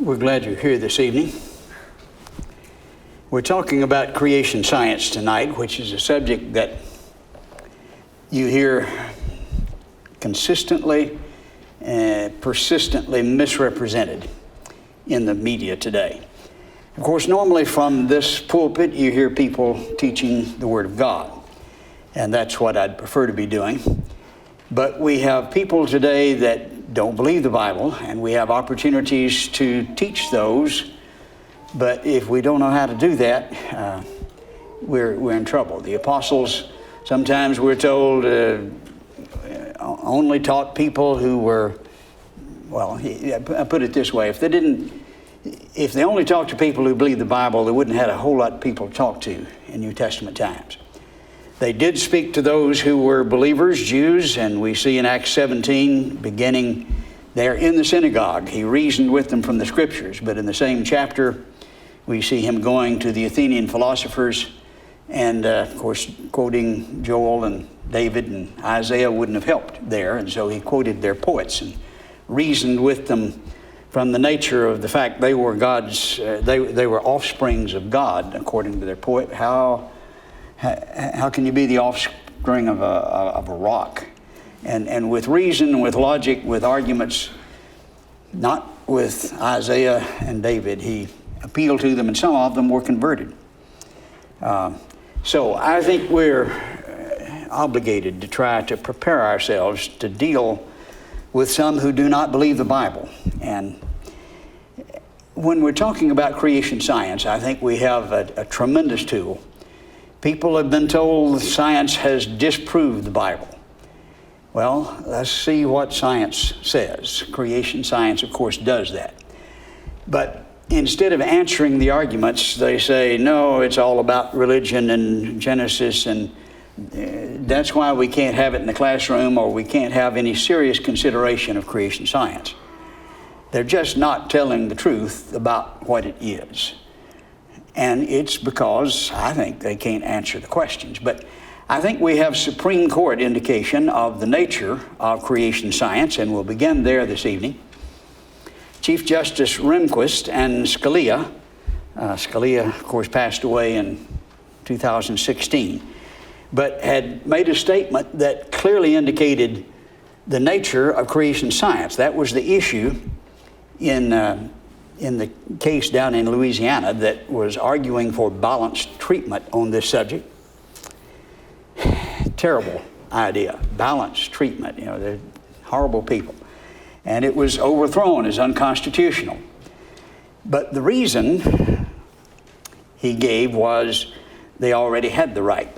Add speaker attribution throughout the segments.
Speaker 1: We're glad you're here this evening. We're talking about creation science tonight, which is a subject that you hear consistently and persistently misrepresented in the media today. Of course, normally from this pulpit, you hear people teaching the Word of God, and that's what I'd prefer to be doing. But we have people today that don't believe the Bible, and we have opportunities to teach those. But if we don't know how to do that, we're in trouble. The apostles, sometimes we're told, only taught people who were, well, I put it this way, if they only talked to people who believed the Bible, they wouldn't have had a whole lot of people to talk to in New Testament times. They did speak to those who were believers, Jews, and we see in Acts 17, beginning there in the synagogue, he reasoned with them from the scriptures. But in the same chapter, we see him going to the Athenian philosophers and, of course, quoting Joel and David and Isaiah wouldn't have helped there. And so he quoted their poets and reasoned with them from the nature of the fact they were God's, they were offsprings of God, according to their poet. How can you be the offspring of a rock? And with reason, with logic, with arguments, not with Isaiah and David, he appealed to them, and some of them were converted. So I think we're obligated to try to prepare ourselves to deal with some who do not believe the Bible. And when we're talking about creation science, I think we have a tremendous tool. People have been told science has disproved the Bible. Well, let's see what science says. Creation science, of course, does that. But instead of answering the arguments, they say, no, it's all about religion and Genesis, and that's why we can't have it in the classroom, or we can't have any serious consideration of creation science. They're just not telling the truth about what it is. And it's because I think they can't answer the questions. But I think we have Supreme Court indication of the nature of creation science, and we'll begin there this evening. Chief Justice Rehnquist and Scalia, of course, passed away in 2016, but had made a statement that clearly indicated the nature of creation science. That was the issue in the case down in Louisiana that was arguing for balanced treatment on this subject. Terrible idea, balanced treatment. They're horrible people. And it was overthrown as unconstitutional. But the reason he gave was they already had the right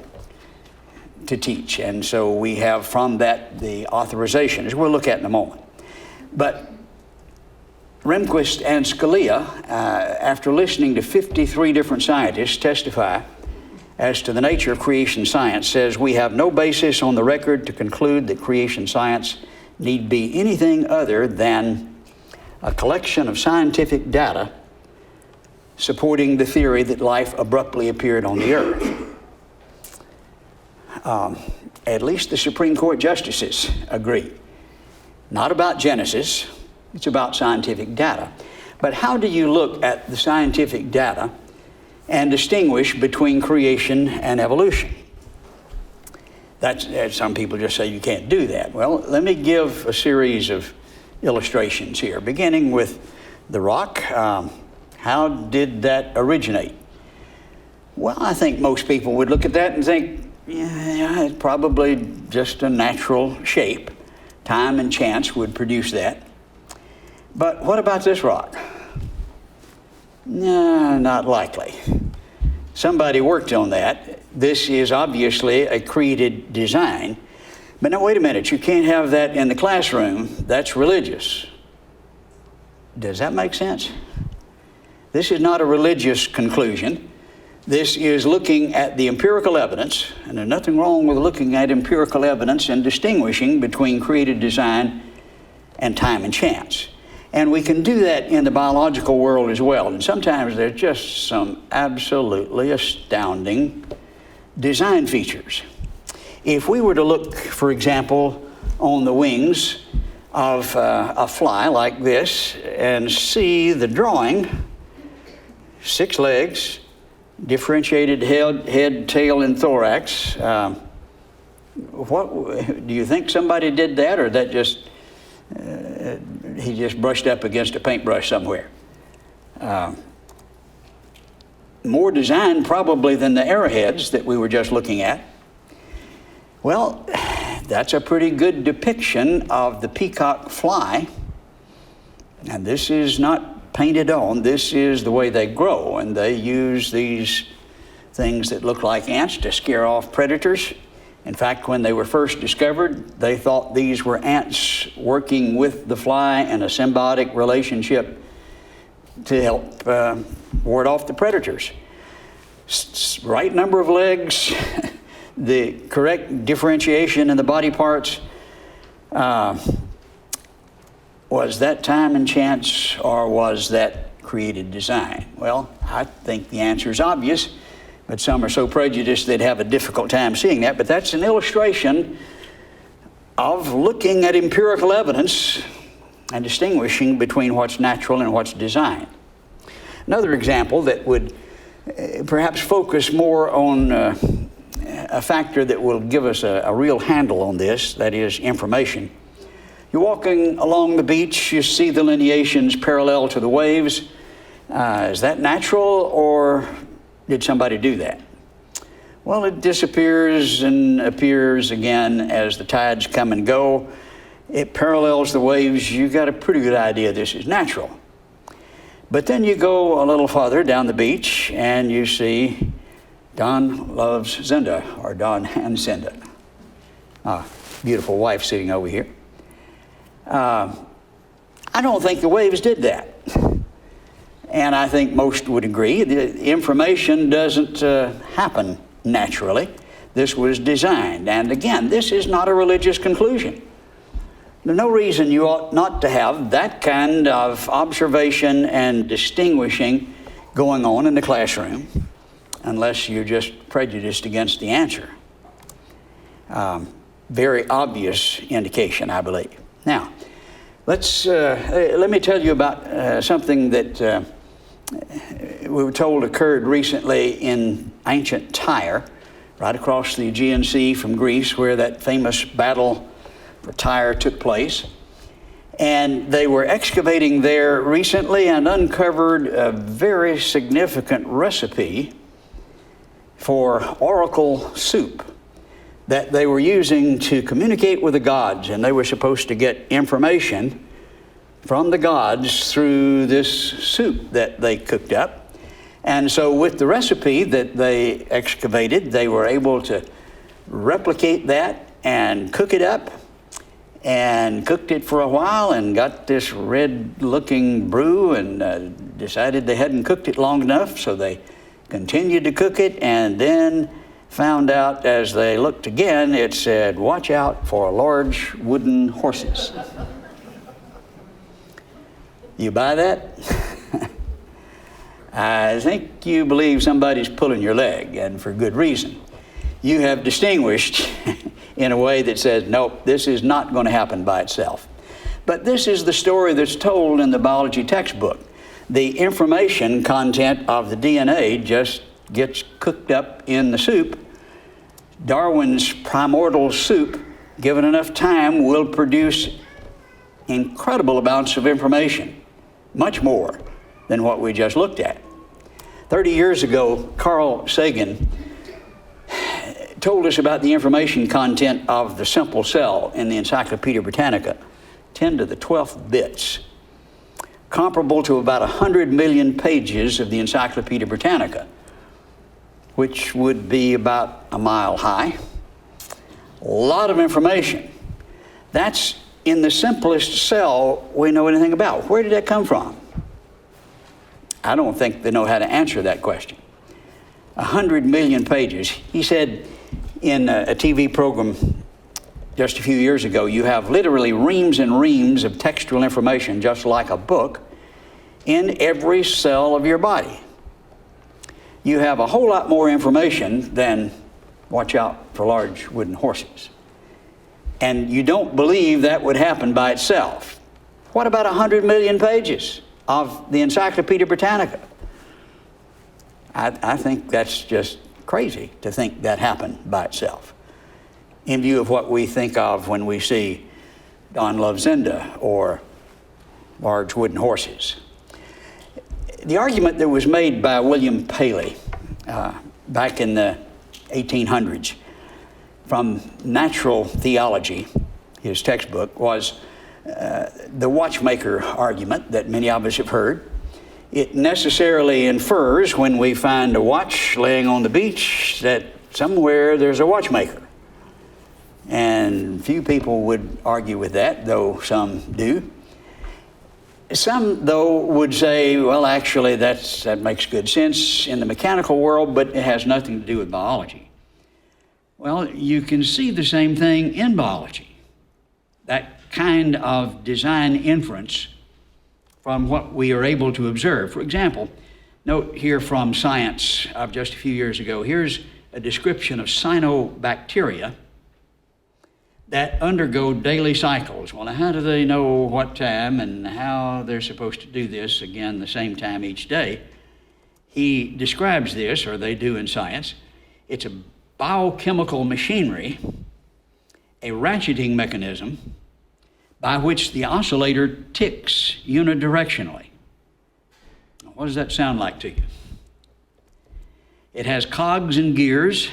Speaker 1: to teach. And so we have from that the authorization, as we'll look at in a moment. But Rehnquist and Scalia, after listening to 53 different scientists testify as to the nature of creation science, says we have no basis on the record to conclude that creation science need be anything other than a collection of scientific data supporting the theory that life abruptly appeared on the earth. At least the Supreme Court justices agree. Not about Genesis, it's about scientific data. But how do you look at the scientific data and distinguish between creation and evolution? Some people just say you can't do that. Well, let me give a series of illustrations here, beginning with the rock. How did that originate? Well, I think most people would look at that and think, yeah, it's probably just a natural shape. Time and chance would produce that. But what about this rock? No, not likely. Somebody worked on that. This is obviously a created design. But now, wait a minute, you can't have that in the classroom. That's religious. Does that make sense? This is not a religious conclusion. This is looking at the empirical evidence, and there's nothing wrong with looking at empirical evidence and distinguishing between created design and time and chance. And we can do that in the biological world as well. And sometimes there's just some absolutely astounding design features. If we were to look, for example, on the wings of a fly like this and see the drawing, 6 legs, differentiated head, tail, and thorax. What do you think somebody did that, or that just he just brushed up against a paintbrush somewhere? More design probably than the arrowheads that we were just looking at. Well, that's a pretty good depiction of the peacock fly. And this is not painted on. This is the way they grow. And they use these things that look like ants to scare off predators. In fact, when they were first discovered, they thought these were ants working with the fly in a symbiotic relationship to help ward off the predators. Right number of legs, the correct differentiation in the body parts. Was that time and chance, or was that created design? Well, I think the answer is obvious, but some are so prejudiced they'd have a difficult time seeing that. But that's an illustration of looking at empirical evidence and distinguishing between what's natural and what's designed. Another example that would perhaps focus more on a factor that will give us a real handle on this, that is information. You're walking along the beach, you see the lineations parallel to the waves. Is that natural, or did somebody do that? Well, it disappears and appears again as the tides come and go. It parallels the waves. You got a pretty good idea this is natural. But then you go a little farther down the beach and you see Don loves Zinda, or Don and Zinda. Beautiful wife sitting over here. I don't think the waves did that. And I think most would agree. The information doesn't happen naturally. This was designed. And again, this is not a religious conclusion. There's no reason you ought not to have that kind of observation and distinguishing going on in the classroom, unless you're just prejudiced against the answer. Very obvious indication, I believe. Now, let me tell you about something that we were told occurred recently in ancient Tyre, right across the Aegean Sea from Greece, where that famous battle for Tyre took place. And they were excavating there recently and uncovered a very significant recipe for oracle soup that they were using to communicate with the gods. And they were supposed to get information from the gods through this soup that they cooked up. And so with the recipe that they excavated, they were able to replicate that and cook it up, and cooked it for a while and got this red-looking brew, and decided they hadn't cooked it long enough, so they continued to cook it, and then found out as they looked again, it said, "Watch out for large wooden horses." You buy that? I think you believe somebody's pulling your leg, and for good reason. You have distinguished in a way that says, nope, this is not going to happen by itself. But this is the story that's told in the biology textbook. The information content of the DNA just gets cooked up in the soup. Darwin's primordial soup, given enough time, will produce incredible amounts of information, much more than what we just looked at. 30 years ago, Carl Sagan told us about the information content of the simple cell in the Encyclopedia Britannica, 10 to the 12th bits, comparable to about 100 million pages of the Encyclopedia Britannica, which would be about a mile high. A lot of information. That's in the simplest cell we know anything about. Where did that come from? I don't think they know how to answer that question. 100 million pages. He said in a TV program just a few years ago, you have literally reams and reams of textual information, just like a book, in every cell of your body. You have a whole lot more information than watch out for large wooden horses. And you don't believe that would happen by itself. What about 100 million pages of the Encyclopedia Britannica? I think that's just crazy to think that happened by itself, in view of what we think of when we see Don Loves Zinda or Large Wooden Horses. The argument that was made by William Paley back in the 1800s from Natural Theology, his textbook, was the watchmaker argument that many of us have heard. It necessarily infers, when we find a watch laying on the beach, that somewhere there's a watchmaker. And few people would argue with that, though some do. Some, though, would say, well, actually, that makes good sense in the mechanical world, but it has nothing to do with biology. Well, you can see the same thing in biology. That kind of design inference from what we are able to observe. For example, note here from Science of just a few years ago, here's a description of cyanobacteria that undergo daily cycles. Well, now, how do they know what time and how they're supposed to do this, again, the same time each day? He describes this, or they do in Science. It's a biochemical machinery, a ratcheting mechanism by which the oscillator ticks unidirectionally. What does that sound like to you? It has cogs and gears.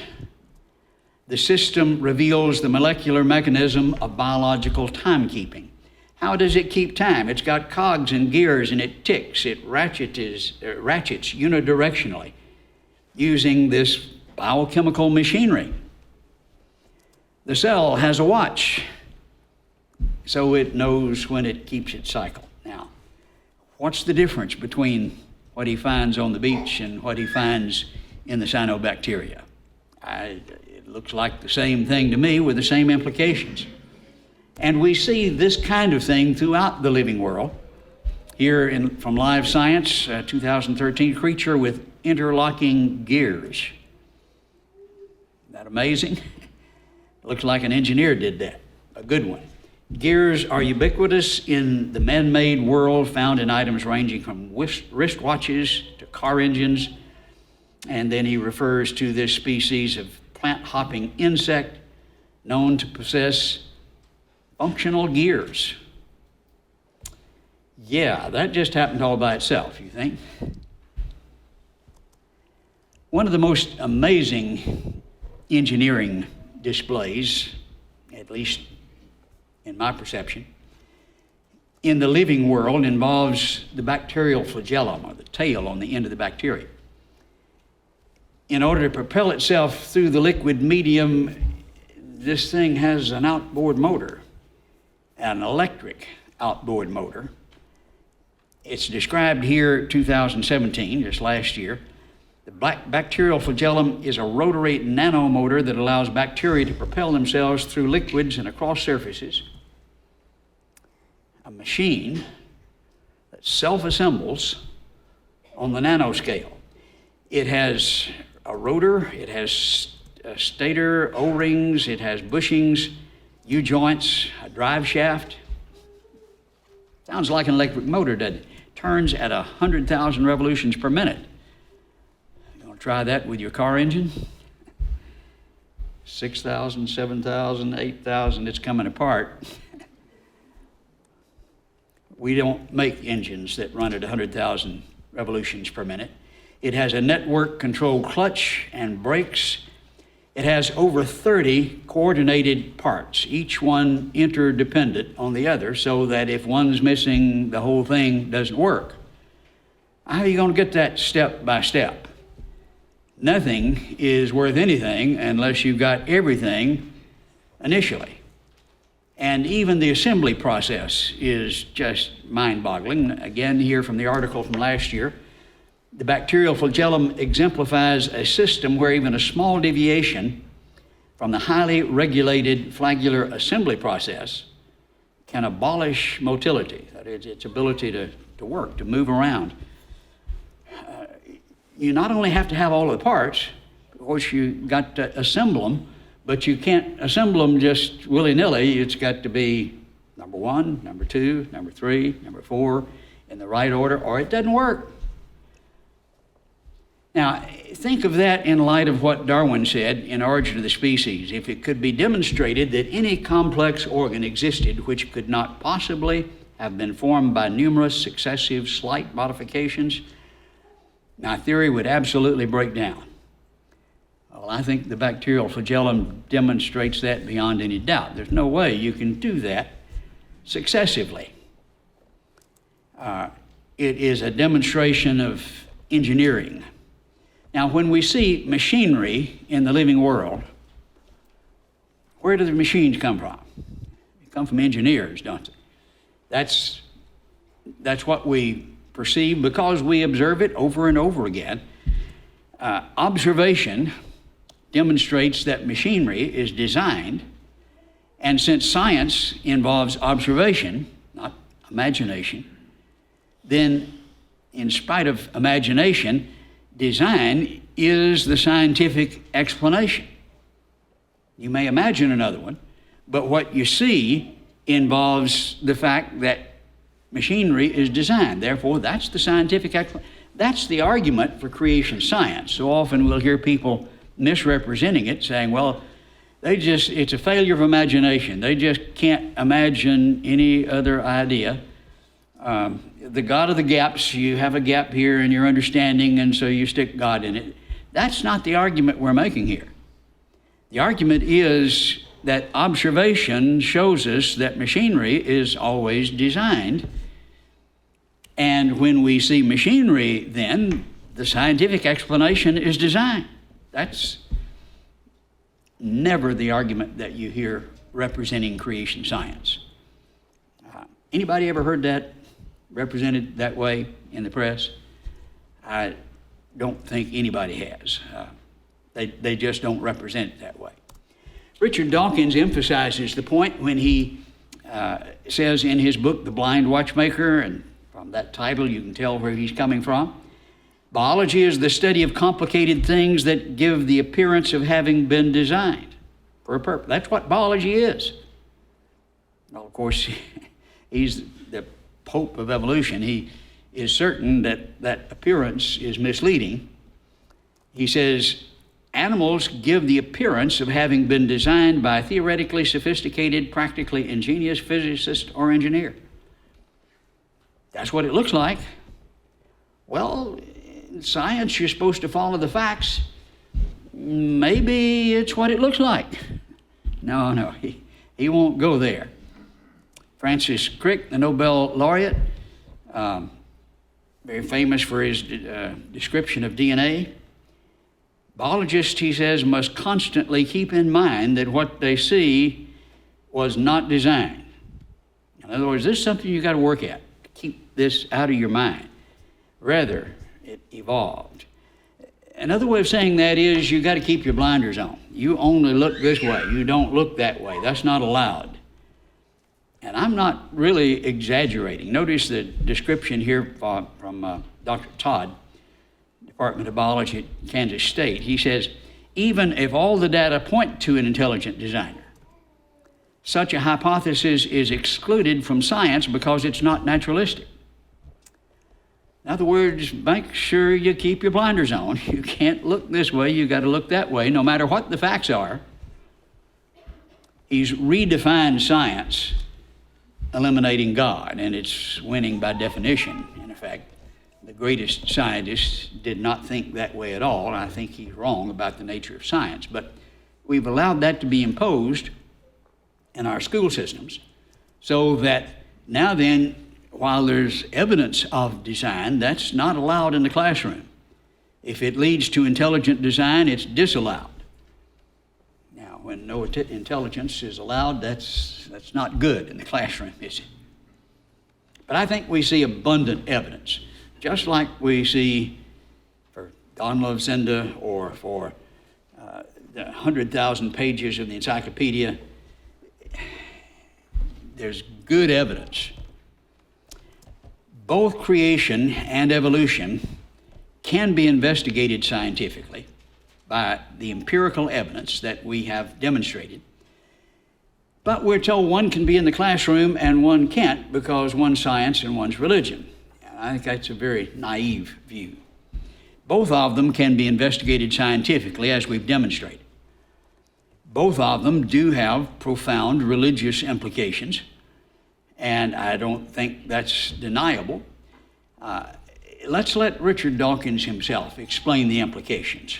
Speaker 1: The system reveals the molecular mechanism of biological timekeeping. How does it keep time? It's got cogs and gears, and it ticks. It ratchets unidirectionally using this biochemical machinery. The cell has a watch, so it knows when it keeps its cycle. Now, what's the difference between what he finds on the beach and what he finds in the cyanobacteria? It looks like the same thing to me with the same implications. And we see this kind of thing throughout the living world. Here from Live Science, 2013, creature with interlocking gears. Isn't that amazing? Looks like an engineer did that, a good one. Gears are ubiquitous in the man-made world, found in items ranging from wristwatches to car engines. And then he refers to this species of plant-hopping insect known to possess functional gears. Yeah, that just happened all by itself, you think? One of the most amazing engineering displays, at least in my perception, in the living world involves the bacterial flagellum, or the tail on the end of the bacteria. In order to propel itself through the liquid medium, this thing has an outboard motor, an electric outboard motor. It's described here, 2017, just last year. The bacterial flagellum is a rotary nanomotor that allows bacteria to propel themselves through liquids and across surfaces. A machine that self-assembles on the nanoscale. It has a rotor, it has a stator, O-rings, it has bushings, U-joints, a drive shaft. Sounds like an electric motor, doesn't it? Turns at 100,000 revolutions per minute. You want to try that with your car engine? 6,000, 7,000, 8,000, it's coming apart. We don't make engines that run at 100,000 revolutions per minute. It has a network-controlled clutch and brakes. It has over 30 coordinated parts, each one interdependent on the other, so that if one's missing, the whole thing doesn't work. How are you going to get that step by step? Nothing is worth anything unless you've got everything initially. And even the assembly process is just mind-boggling. Again, here from the article from last year, the bacterial flagellum exemplifies a system where even a small deviation from the highly regulated flagellar assembly process can abolish motility, that is, its ability to work, to move around. You not only have to have all of the parts, of course you got to assemble them, But you can't assemble them just willy-nilly. It's got to be number 1, number 2, number 3, number 4 in the right order, or it doesn't work. Now, think of that in light of what Darwin said in Origin of the Species. If it could be demonstrated that any complex organ existed which could not possibly have been formed by numerous successive slight modifications, my theory would absolutely break down. Well, I think the bacterial flagellum demonstrates that beyond any doubt. There's no way you can do that successively. It is a demonstration of engineering. Now, when we see machinery in the living world, where do the machines come from? They come from engineers, don't they? That's what we perceive because we observe it over and over again. Observation demonstrates that machinery is designed, and since science involves observation, not imagination, then in spite of imagination, design is the scientific explanation. You may imagine another one, but what you see involves the fact that machinery is designed. Therefore, that's the scientific explanation. That's the argument for creation science. So often we'll hear people misrepresenting it, saying, well, it's a failure of imagination. They just can't imagine any other idea. The God of the gaps, you have a gap here in your understanding, and so you stick God in it. That's not the argument we're making here. The argument is that observation shows us that machinery is always designed. And when we see machinery, then the scientific explanation is design. That's never the argument that you hear representing creation science. Anybody ever heard that represented that way in the press? I don't think anybody has. They just don't represent it that way. Richard Dawkins emphasizes the point when he says in his book, The Blind Watchmaker, and from that title you can tell where he's coming from, biology is the study of complicated things that give the appearance of having been designed for a purpose. That's what biology is. Well, of course, he's the Pope of evolution. He is certain that that appearance is misleading. He says, animals give the appearance of having been designed by a theoretically sophisticated, practically ingenious physicist or engineer. That's what it looks like. Well, in science, you're supposed to follow the facts. Maybe it's what it looks like. No, he won't go there. Francis Crick, the Nobel laureate, very famous for his description of DNA. Biologists, he says, must constantly keep in mind that what they see was not designed. In other words, this is something you got to work at. Keep this out of your mind. Rather, it evolved. Another way of saying that is you got to keep your blinders on. You only look this way. You don't look that way. That's not allowed. And I'm not really exaggerating. Notice the description here from Dr. Todd, Department of Biology at Kansas State. He says, even if all the data point to an intelligent designer, such a hypothesis is excluded from science because it's not naturalistic. In other words, make sure you keep your blinders on. You can't look this way, you got to look that way, no matter what the facts are. He's redefined science, eliminating God, and it's winning by definition. In effect, the greatest scientists did not think that way at all, and I think he's wrong about the nature of science. But we've allowed that to be imposed in our school systems so that now then, while there's evidence of design, that's not allowed in the classroom. If it leads to intelligent design, it's disallowed. Now, when no intelligence is allowed, that's not good in the classroom, is it? But I think we see abundant evidence, just like we see for God Loves Linda or for the 100,000 pages of the encyclopedia. There's good evidence. Both creation and evolution can be investigated scientifically. by the empirical evidence that we have demonstrated. But we're told one can be in the classroom and one can't because one's science and one's religion. And I think that's a very naive view. Both of them can be investigated scientifically, as we've demonstrated. Both of them do have profound religious implications, and I don't think that's deniable. Let's let Richard Dawkins himself explain the implications.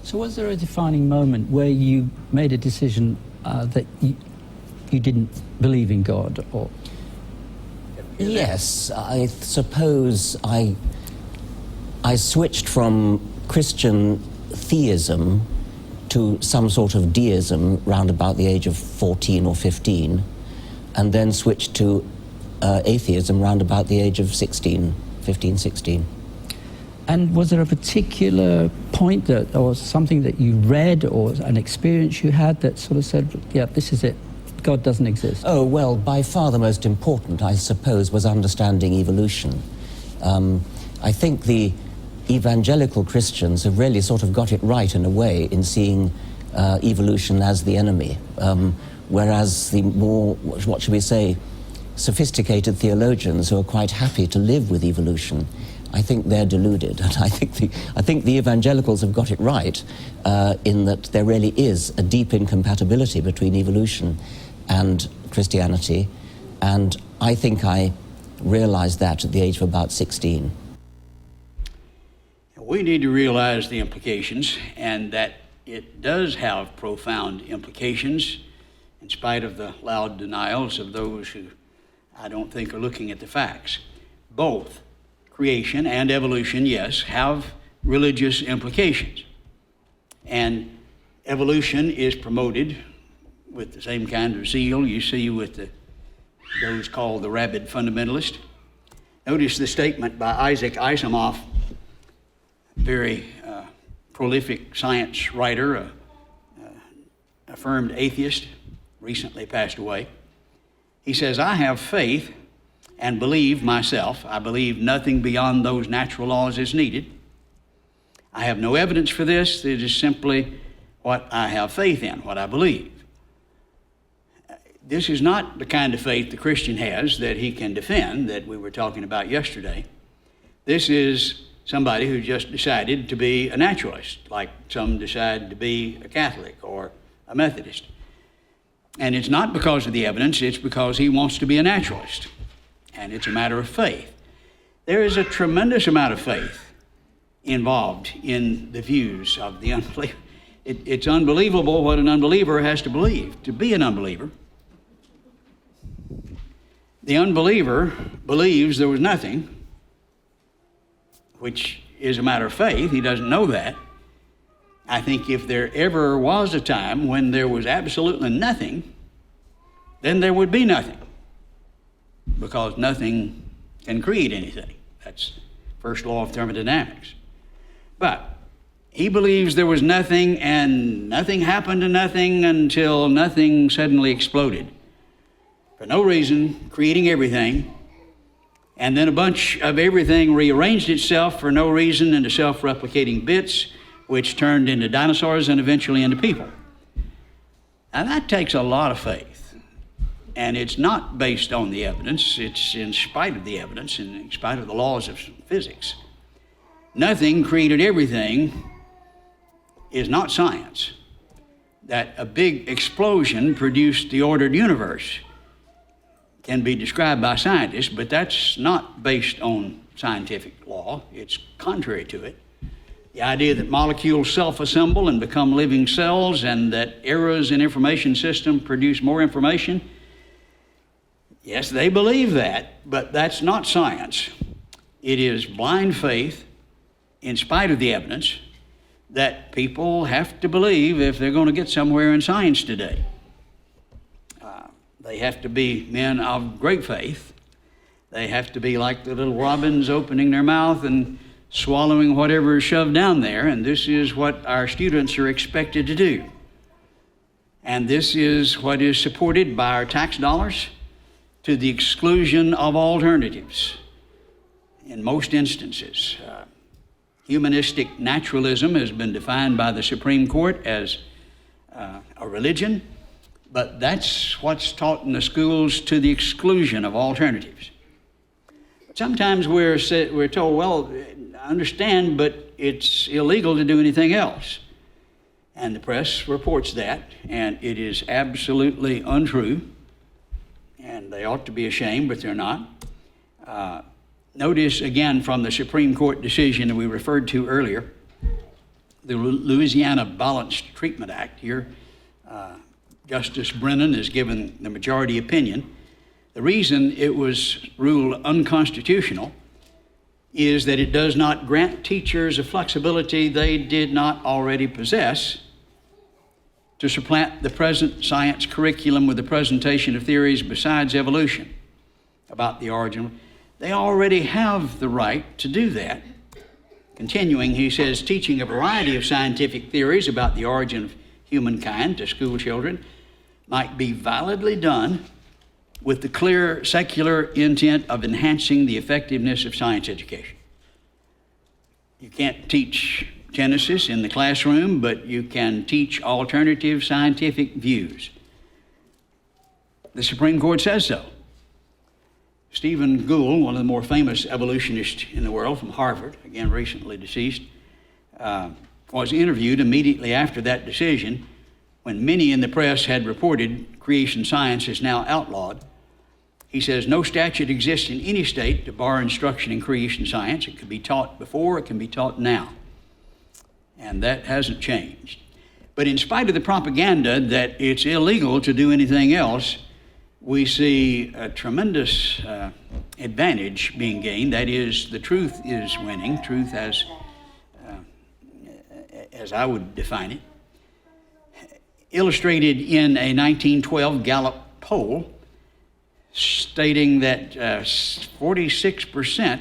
Speaker 2: So was there a defining moment where you made a decision that you didn't believe in God? Or
Speaker 3: Yes, I suppose I switched from Christian theism to some sort of deism round about the age of 14 or 15, and then switched to atheism round about the age of 15, 16.
Speaker 2: And was there a particular point that, or something that you read or an experience you had that sort of said, yeah, this is it, God doesn't exist?
Speaker 3: Oh, well, by far the most important, I suppose, was understanding evolution. I think the evangelical Christians have really sort of got it right in a way in seeing evolution as the enemy, whereas the more, what should we say, sophisticated theologians who are quite happy to live with evolution, I think they're deluded. And I think the evangelicals have got it right in that there really is a deep incompatibility between evolution and Christianity, and I think I realized that at the age of about 16.
Speaker 1: We need to realize the implications, and that it does have profound implications in spite of the loud denials of those who I don't think are looking at the facts. Both creation and evolution, yes, have religious implications. And evolution is promoted with the same kind of zeal you see with those called the rabid fundamentalist. Notice the statement by Isaac Asimov, very prolific science writer, affirmed atheist, recently passed away. He says, "I have faith and believe myself. I believe nothing beyond those natural laws is needed. I have no evidence for this. It is simply what I have faith in, what I believe." This is not the kind of faith the Christian has that he can defend, that we were talking about yesterday. This is somebody who just decided to be a naturalist, like some decide to be a Catholic or a Methodist. And it's not because of the evidence, it's because he wants to be a naturalist. And it's a matter of faith. There is a tremendous amount of faith involved in the views of the unbeliever. It's unbelievable what an unbeliever has to believe to be an unbeliever. The unbeliever believes there was nothing, which is a matter of faith. He doesn't know that. I think if there ever was a time when there was absolutely nothing, then there would be nothing, because nothing can create anything. That's first law of thermodynamics. But he believes there was nothing, and nothing happened to nothing until nothing suddenly exploded. For no reason, creating everything, and then a bunch of everything rearranged itself for no reason into self-replicating bits, which turned into dinosaurs and eventually into people. Now that takes a lot of faith, and it's not based on the evidence, it's in spite of the evidence and in spite of the laws of physics. Nothing created everything is not science. That a big explosion produced the ordered universe can be described by scientists, but that's not based on scientific law. It's contrary to it. The idea that molecules self-assemble and become living cells, and that errors in information system produce more information, yes, they believe that, but that's not science. It is blind faith, in spite of the evidence, that people have to believe if they're going to get somewhere in science today. They have to be men of great faith. They have to be like the little robins opening their mouth and swallowing whatever is shoved down there, and this is what our students are expected to do. And this is what is supported by our tax dollars to the exclusion of alternatives in most instances. Humanistic naturalism has been defined by the Supreme Court as a religion, but that's what's taught in the schools to the exclusion of alternatives. Sometimes we're told, well, I understand, but it's illegal to do anything else. And the press reports that, and it is absolutely untrue, and they ought to be ashamed, but they're not. Notice again from the Supreme Court decision that we referred to earlier, the Louisiana Balanced Treatment Act here, Justice Brennan is given the majority opinion. The reason it was ruled unconstitutional is that it does not grant teachers a flexibility they did not already possess to supplant the present science curriculum with the presentation of theories besides evolution about the origin. They already have the right to do that. Continuing, he says, teaching a variety of scientific theories about the origin of humankind to school children might be validly done with the clear secular intent of enhancing the effectiveness of science education. You can't teach Genesis in the classroom, but you can teach alternative scientific views. The Supreme Court says so. Stephen Gould, one of the more famous evolutionists in the world from Harvard, again recently deceased, was interviewed immediately after that decision when many in the press had reported creation science is now outlawed. He says, no statute exists in any state to bar instruction in creation science. It could be taught before, it can be taught now. And that hasn't changed. But in spite of the propaganda that it's illegal to do anything else, we see a tremendous advantage being gained. That is, the truth is winning, truth as I would define it. Illustrated in a 1912 Gallup poll stating that 46%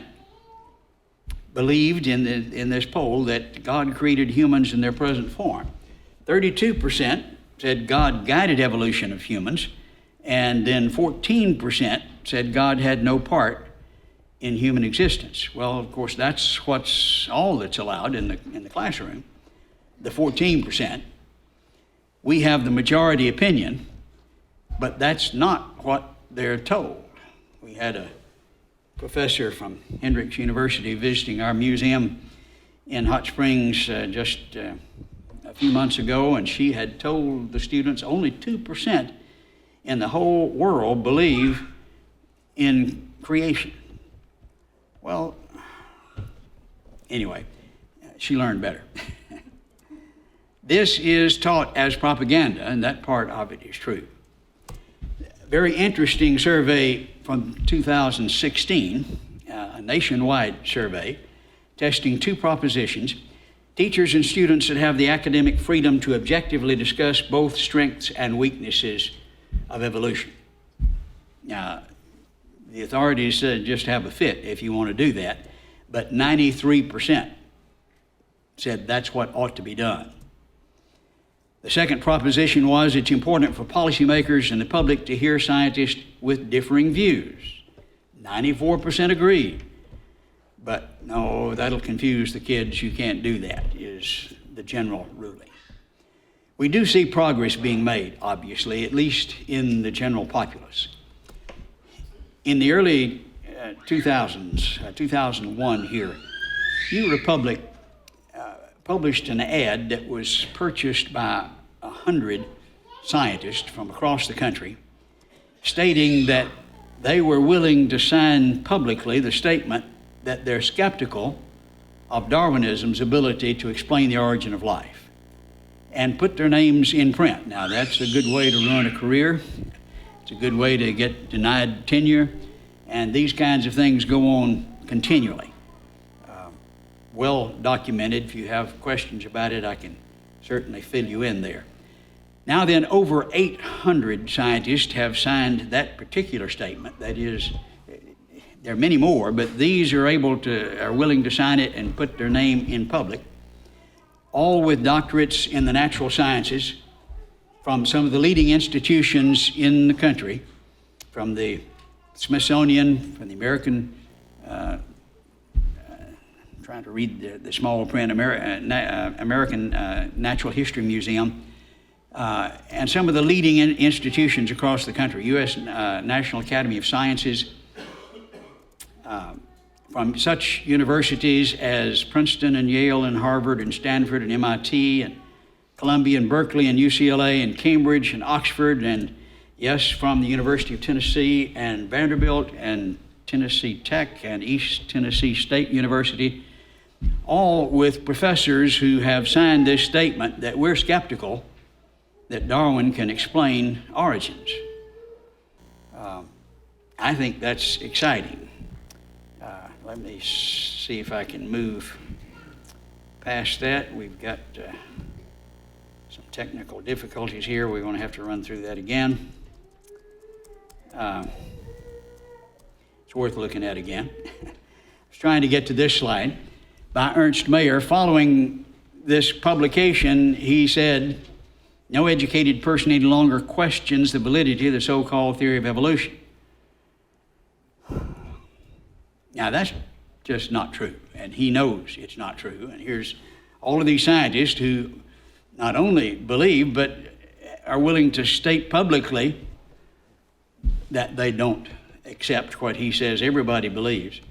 Speaker 1: believed in this poll that God created humans in their present form. 32% said God guided evolution of humans, and then 14% said God had no part in human existence. Well, of course, that's all that's allowed in the classroom, the 14%. We have the majority opinion, but that's not what they're told. We had a professor from Hendrix University visiting our museum in Hot Springs just a few months ago, and she had told the students only 2% in the whole world believe in creation. Well, anyway, she learned better. This is taught as propaganda, and that part of it is true. Very interesting survey from 2016, a nationwide survey, testing two propositions. Teachers and students that have the academic freedom to objectively discuss both strengths and weaknesses of evolution. Now, the authorities said just have a fit if you want to do that, but 93% said that's what ought to be done. The second proposition was it's important for policymakers and the public to hear scientists with differing views. 94% agreed. But no, that'll confuse the kids. You can't do that, is the general ruling. We do see progress being made, obviously, at least in the general populace. In the early 2000s, 2001 here, New Republic published an ad that was purchased by 100 scientists from across the country, stating that they were willing to sign publicly the statement that they're skeptical of Darwinism's ability to explain the origin of life, and put their names in print. Now, that's a good way to run a career. It's a good way to get denied tenure, and these kinds of things go on continually. Well documented. If you have questions about it, I can certainly fill you in there. Now then, over 800 scientists have signed that particular statement. That is, there are many more, but these are willing to sign it and put their name in public, all with doctorates in the natural sciences from some of the leading institutions in the country, from the Smithsonian, from the American trying to read the small print, American Natural History Museum, and some of the leading institutions across the country, U.S. National Academy of Sciences, from such universities as Princeton and Yale and Harvard and Stanford and MIT and Columbia and Berkeley and UCLA and Cambridge and Oxford, and yes, from the University of Tennessee and Vanderbilt and Tennessee Tech and East Tennessee State University, all with professors who have signed this statement that we're skeptical that Darwin can explain origins. I think that's exciting. Let me see if I can move past that. We've got some technical difficulties here. We're going to have to run through that again. It's worth looking at again. I was trying to get to this slide. By Ernst Mayr, following this publication, he said, "No educated person any longer questions the validity of the so-called theory of evolution." Now, that's just not true, and he knows it's not true. And here's all of these scientists who not only believe, but are willing to state publicly that they don't accept what he says everybody believes.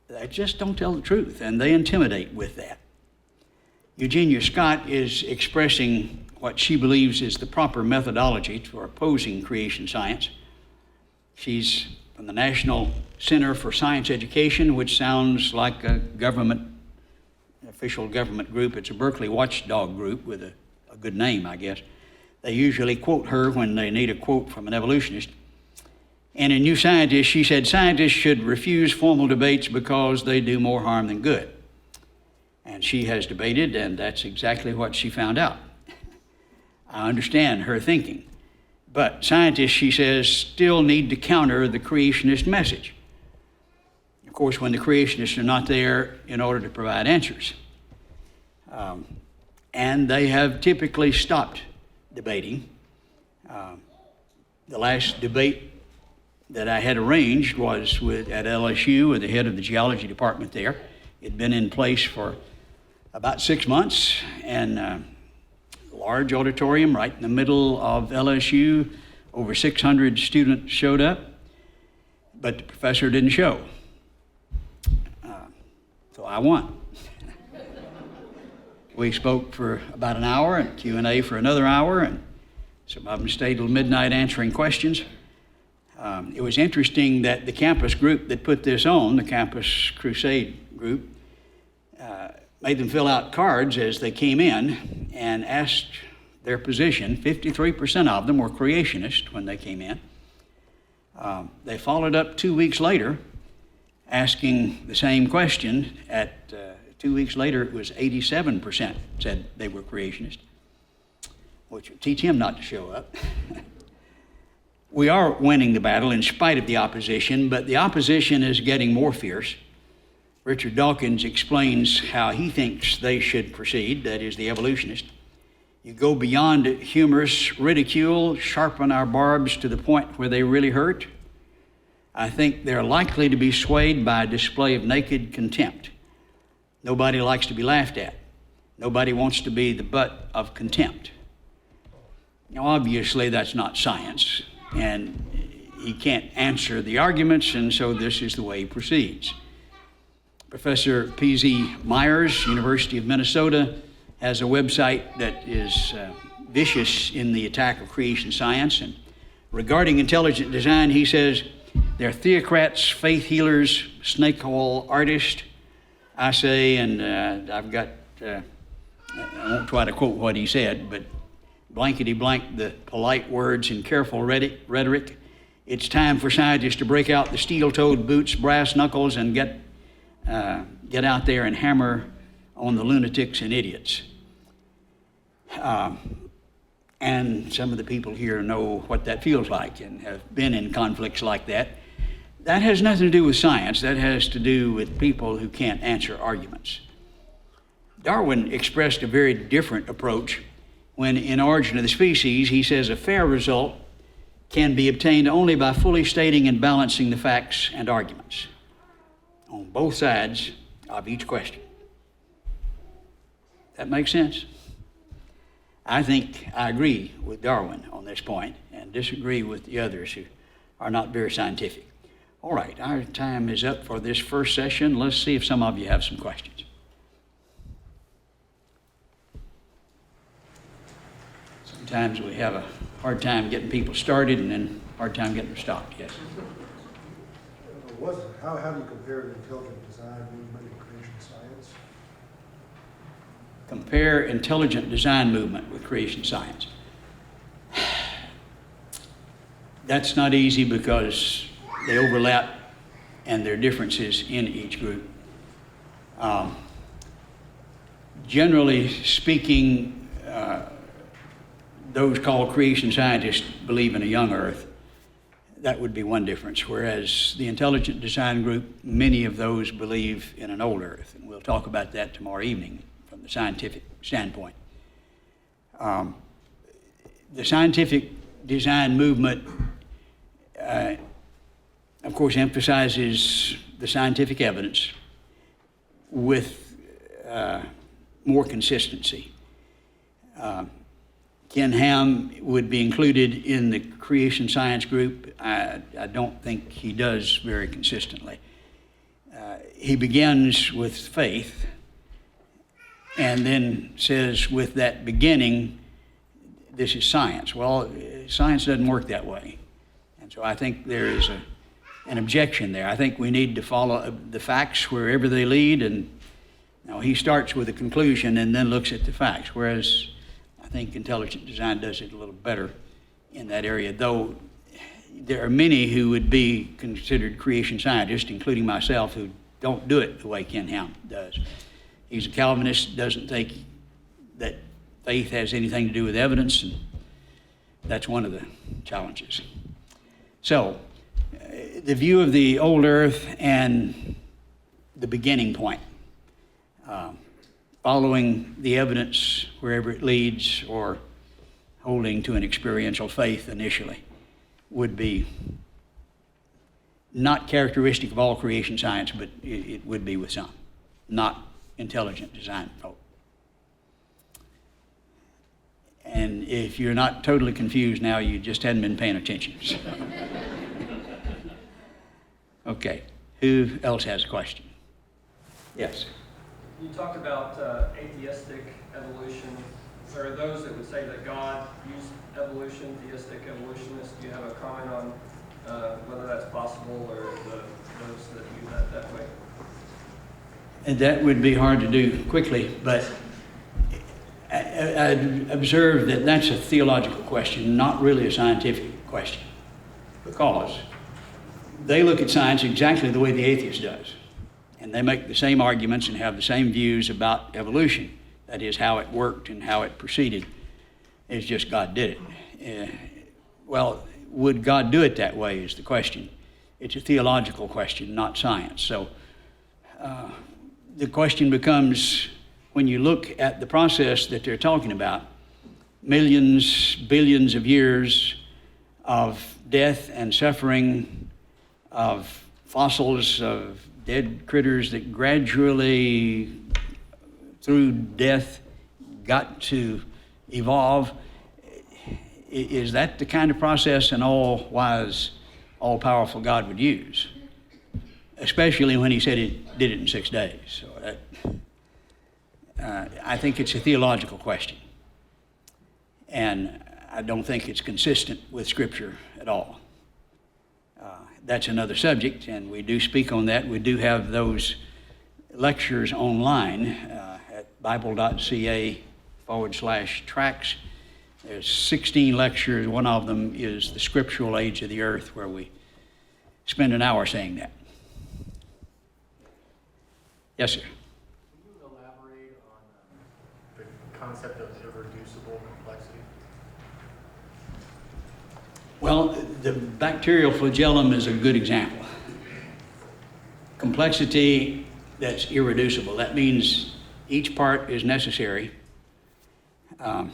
Speaker 1: They just don't tell the truth, and they intimidate with that. Eugenia Scott is expressing what she believes is the proper methodology for opposing creation science. She's from the National Center for Science Education, which sounds like a official government group. It's a Berkeley watchdog group with a good name, I guess. They usually quote her when they need a quote from an evolutionist. And in New Scientist, she said, "Scientists should refuse formal debates because they do more harm than good." And she has debated, and that's exactly what she found out. I understand her thinking. But scientists, she says, still need to counter the creationist message. Of course, when the creationists are not there in order to provide answers. And they have typically stopped debating. The last debate that I had arranged was at LSU with the head of the geology department there. It had been in place for about 6 months, and large auditorium right in the middle of LSU. Over 600 students showed up, but the professor didn't show. So I won. We spoke for about an hour and Q&A for another hour, and some of them stayed till midnight answering questions. It was interesting that the campus group that put this on, the Campus Crusade group, made them fill out cards as they came in and asked their position. 53% of them were creationists when they came in. They followed up 2 weeks later asking the same question. 2 weeks later, it was 87% said they were creationists, which would teach him not to show up. We are winning the battle in spite of the opposition, but the opposition is getting more fierce. Richard Dawkins explains how he thinks they should proceed, that is, the evolutionist. You go beyond humorous ridicule, sharpen our barbs to the point where they really hurt. I think they're likely to be swayed by a display of naked contempt. Nobody likes to be laughed at. Nobody wants to be the butt of contempt. Now, obviously, that's not science, and he can't answer the arguments, and so this is the way he proceeds. Professor P.Z. Myers, University of Minnesota, has a website that is vicious in the attack of creation science. And regarding intelligent design, he says, they're theocrats, faith healers, snake oil artists. I say, and I've got, I won't try to quote what he said, but blankety blank the polite words and careful rhetoric. It's time for scientists to break out the steel-toed boots, brass knuckles, and get out there and hammer on the lunatics and idiots. And some of the people here know what that feels like and have been in conflicts like that. That has nothing to do with science. That has to do with people who can't answer arguments. Darwin expressed a very different approach when in Origin of the Species he says a fair result can be obtained only by fully stating and balancing the facts and arguments. On on both sides of each question. That makes sense? I think I agree with Darwin on this point and disagree with the others who are not very scientific. All right, our time is up for this first session. Let's see if some of you have some questions. Sometimes we have a hard time getting people started and then a hard time getting them stopped. Yes?
Speaker 4: How do you compare the intelligent design movement and creation science?
Speaker 1: Compare intelligent design movement with creation science. That's not easy because they overlap and there are differences in each group. Generally speaking, those called creation scientists believe in a young earth. That would be one difference, whereas the intelligent design group, many of those believe in an old earth, and we'll talk about that tomorrow evening from the scientific standpoint. The scientific design movement, of course, emphasizes the scientific evidence with more consistency. Ken Ham would be included in the creation science group. I don't think he does very consistently. He begins with faith and then says with that beginning, this is science. Well, science doesn't work that way. And so I think there is an objection there. I think we need to follow the facts wherever they lead. And now he starts with a conclusion and then looks at the facts, whereas I think intelligent design does it a little better in that area, though there are many who would be considered creation scientists, including myself, who don't do it the way Ken Ham does. He's a Calvinist, doesn't think that faith has anything to do with evidence, and that's one of the challenges. So, the view of the old earth and the beginning point. Following the evidence wherever it leads or holding to an experiential faith initially would be not characteristic of all creation science, but it would be with some, not intelligent design folk. And if you're not totally confused now, you just hadn't been paying attention. Okay, who else has a question? Yes.
Speaker 5: You talked about atheistic evolution. There are those that would say that God used evolution, theistic evolutionists. Do you have a comment on whether that's possible or those that view that way?
Speaker 1: And that would be hard to do quickly, but I'd observe that that's a theological question, not really a scientific question, because they look at science exactly the way the atheist does. And they make the same arguments and have the same views about evolution. That is, how it worked and how it proceeded. It's just God did it. Well, would God do it that way is the question. It's a theological question, not science. So the question becomes, when you look at the process that they're talking about, millions, billions of years of death and suffering, of fossils, of dead critters that gradually, through death, got to evolve. Is that the kind of process an all-wise, all-powerful God would use? Especially when he said he did it in 6 days. So I think it's a theological question. And I don't think it's consistent with Scripture at all. That's another subject, and we do speak on that. We do have those lectures online at bible.ca/tracks. There's 16 lectures. One of them is the scriptural age of the earth, where we spend an hour saying that. Yes, sir.
Speaker 4: Can you elaborate on the concept of irreducible complexity?
Speaker 1: Well, the bacterial flagellum is a good example. Complexity that's irreducible. That means each part is necessary. And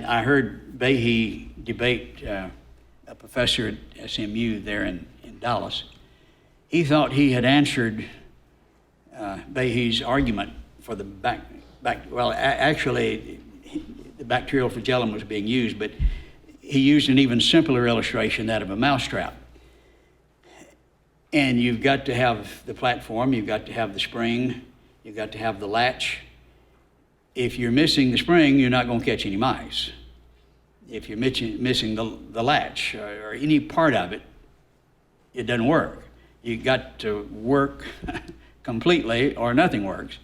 Speaker 1: I heard Behe debate a professor at SMU there in Dallas, he thought he had answered Behe's argument for the actually, the bacterial flagellum was being used, but he used an even simpler illustration, that of a mousetrap. And you've got to have the platform, you've got to have the spring, you've got to have the latch. If you're missing the spring, you're not going to catch any mice. If you're missing the latch or any part of it, it doesn't work. You've got to work completely or nothing works.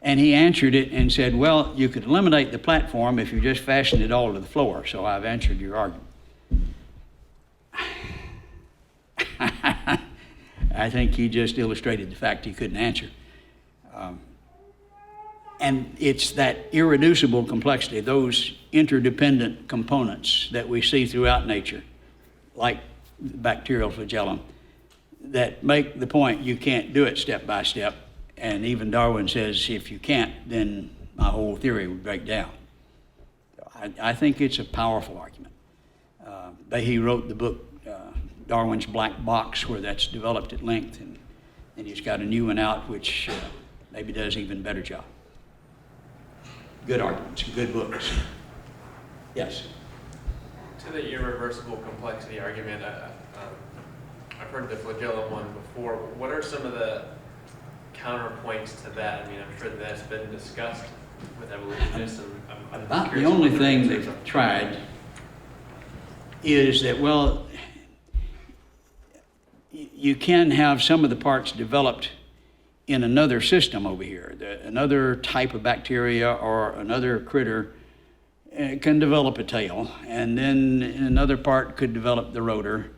Speaker 1: And he answered it and said, well, you could eliminate the platform if you just fastened it all to the floor. So I've answered your argument. I think he just illustrated the fact he couldn't answer. And it's that irreducible complexity, those interdependent components that we see throughout nature, like the bacterial flagellum, that make the point you can't do it step by step. And even Darwin says, if you can't, then my whole theory would break down. I think it's a powerful argument. Behe wrote the book, Darwin's Black Box, where that's developed at length, and he's got a new one out which maybe does an even better job. Good arguments, good books. Yes?
Speaker 4: To the irreversible complexity argument, I've heard the flagellum one before. What are some of the counterpoints to that? I mean, I'm sure that's been discussed with evolutionists. And I'm
Speaker 1: About the
Speaker 4: curious
Speaker 1: only
Speaker 4: what
Speaker 1: thing
Speaker 4: their answers
Speaker 1: they've
Speaker 4: are.
Speaker 1: tried is that, well, you can have some of the parts developed in another system over here. Another type of bacteria or another critter can develop a tail, and then another part could develop the rotor,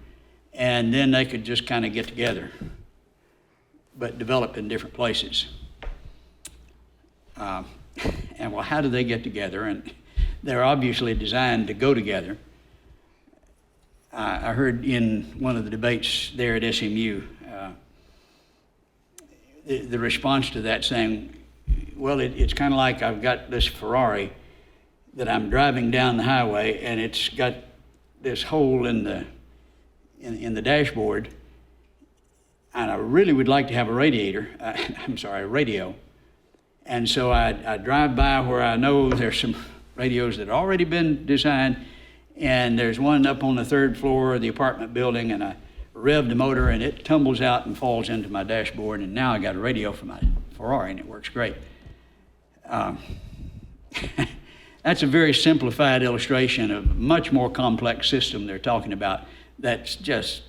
Speaker 1: and then they could just kind of get together, but develop in different places. And well, how do they get together? And they're obviously designed to go together. I heard in one of the debates there at SMU, the response to that saying, well, it's kind of like I've got this Ferrari that I'm driving down the highway, and it's got this hole in the dashboard, and I really would like to have a radio. And so I drive by where I know there's some radios that have already been designed, and there's one up on the third floor of the apartment building, and I rev the motor and it tumbles out and falls into my dashboard, and now I got a radio for my Ferrari and it works great. That's a very simplified illustration of a much more complex system they're talking about that's just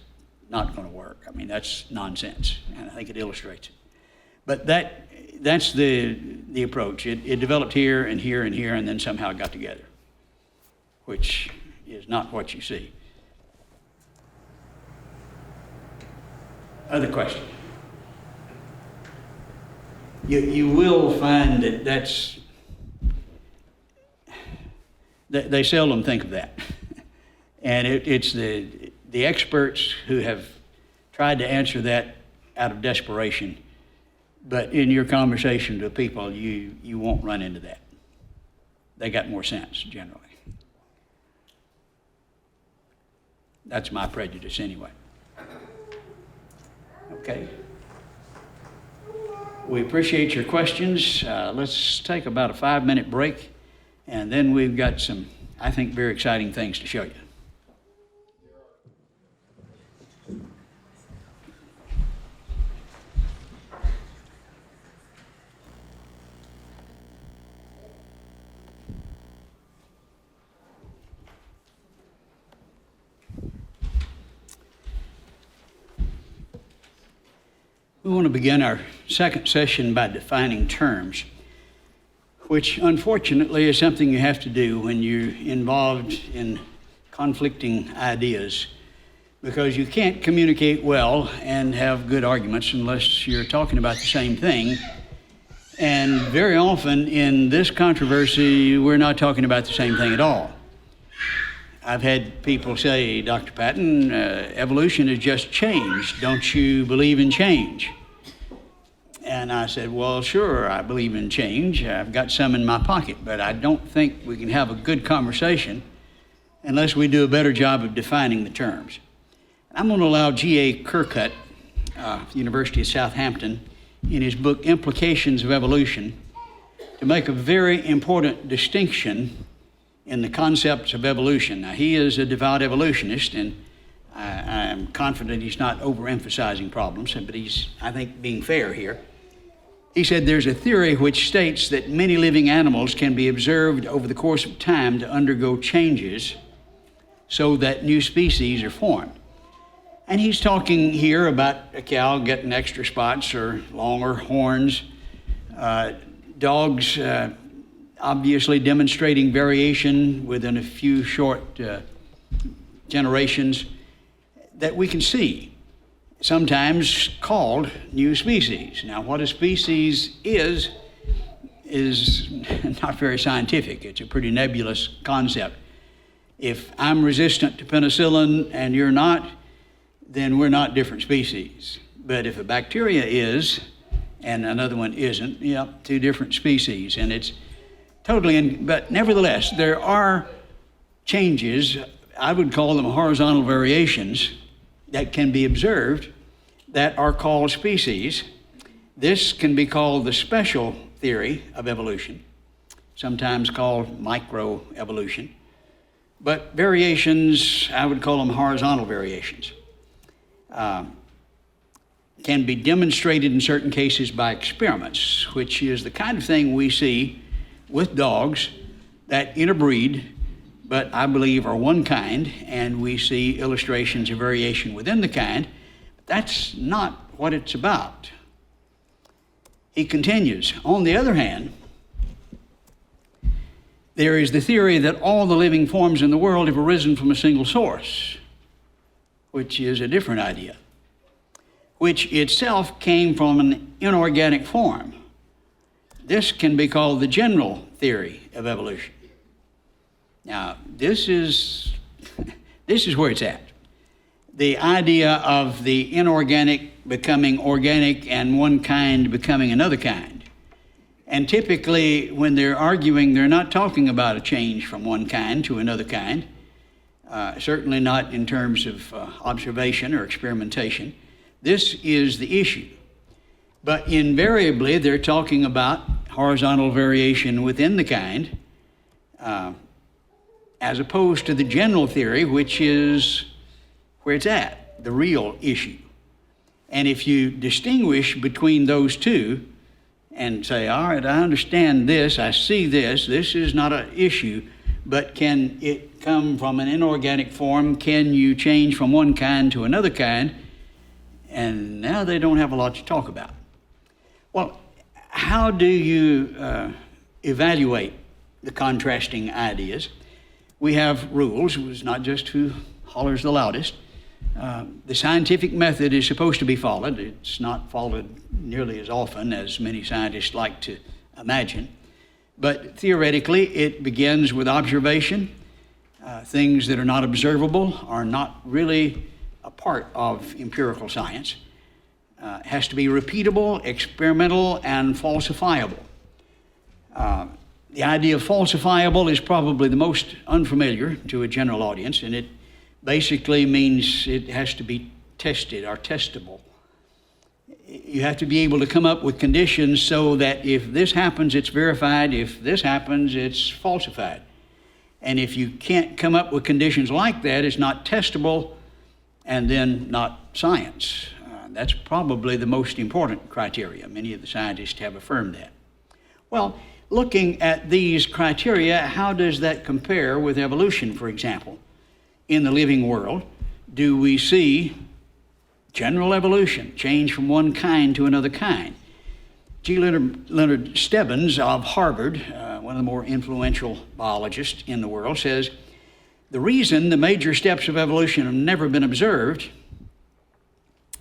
Speaker 1: not going to work. I mean, that's nonsense, and I think it illustrates it. But that's the approach. It developed here and here and here, and then somehow got together, which is not what you see. Other question? You will find that they seldom think of that. And it's the experts who have tried to answer that out of desperation. But in your conversation to people, you won't run into that. They got more sense, generally. That's my prejudice anyway. Okay. We appreciate your questions. Let's take about a 5-minute break, and then we've got some, I think, very exciting things to show you. We want to begin our second session by defining terms, which unfortunately is something you have to do when you're involved in conflicting ideas, because you can't communicate well and have good arguments unless you're talking about the same thing. And very often in this controversy, we're not talking about the same thing at all. I've had people say, Dr. Patton, evolution has just changed. Don't you believe in change? And I said, well, sure, I believe in change. I've got some in my pocket, but I don't think we can have a good conversation unless we do a better job of defining the terms. I'm going to allow G.A. Kirkut University of Southampton, in his book Implications of Evolution, to make a very important distinction in the concepts of evolution. Now, he is a devout evolutionist, and I am confident he's not overemphasizing problems, but he's, I think, being fair here. He said there's a theory which states that many living animals can be observed over the course of time to undergo changes so that new species are formed. And he's talking here about a cow getting extra spots or longer horns, dogs obviously demonstrating variation within a few short generations that we can see, sometimes called new species. Now, what a species is not very scientific. It's a pretty nebulous concept. If I'm resistant to penicillin and you're not, then we're not different species. But if a bacteria is and another one isn't, two different species. And it's totally, but nevertheless, there are changes, I would call them horizontal variations, that can be observed that are called species. This can be called the special theory of evolution, sometimes called microevolution. But variations, I would call them horizontal variations, can be demonstrated in certain cases by experiments, which is the kind of thing we see with dogs that interbreed, but I believe are one kind, and we see illustrations of variation within the kind. But that's not what it's about. He continues, on the other hand, there is the theory that all the living forms in the world have arisen from a single source, which is a different idea, which itself came from an inorganic form. This can be called the general theory of evolution. Now, this is where it's at. The idea of the inorganic becoming organic and one kind becoming another kind. And typically, when they're arguing, they're not talking about a change from one kind to another kind, certainly not in terms of observation or experimentation. This is the issue. But invariably, they're talking about horizontal variation within the kind, as opposed to the general theory, which is where it's at, the real issue. And if you distinguish between those two and say, all right, I understand this, I see this is not an issue, but can it come from an inorganic form? Can you change from one kind to another kind? And now they don't have a lot to talk about. Well, how do you evaluate the contrasting ideas? We have rules. It's not just who hollers the loudest. The scientific method is supposed to be followed. It's not followed nearly as often as many scientists like to imagine. But theoretically, it begins with observation. Things that are not observable are not really a part of empirical science. It has to be repeatable, experimental, and falsifiable. The idea of falsifiable is probably the most unfamiliar to a general audience, and it basically means it has to be tested or testable. You have to be able to come up with conditions so that if this happens, it's verified. If this happens, it's falsified. And if you can't come up with conditions like that, it's not testable and then not science. That's probably the most important criteria. Many of the scientists have affirmed that. Well, looking at these criteria, how does that compare with evolution, for example? In the living world, do we see general evolution, change from one kind to another kind? G. Leonard Stebbins of Harvard, one of the more influential biologists in the world, says, the reason the major steps of evolution have never been observed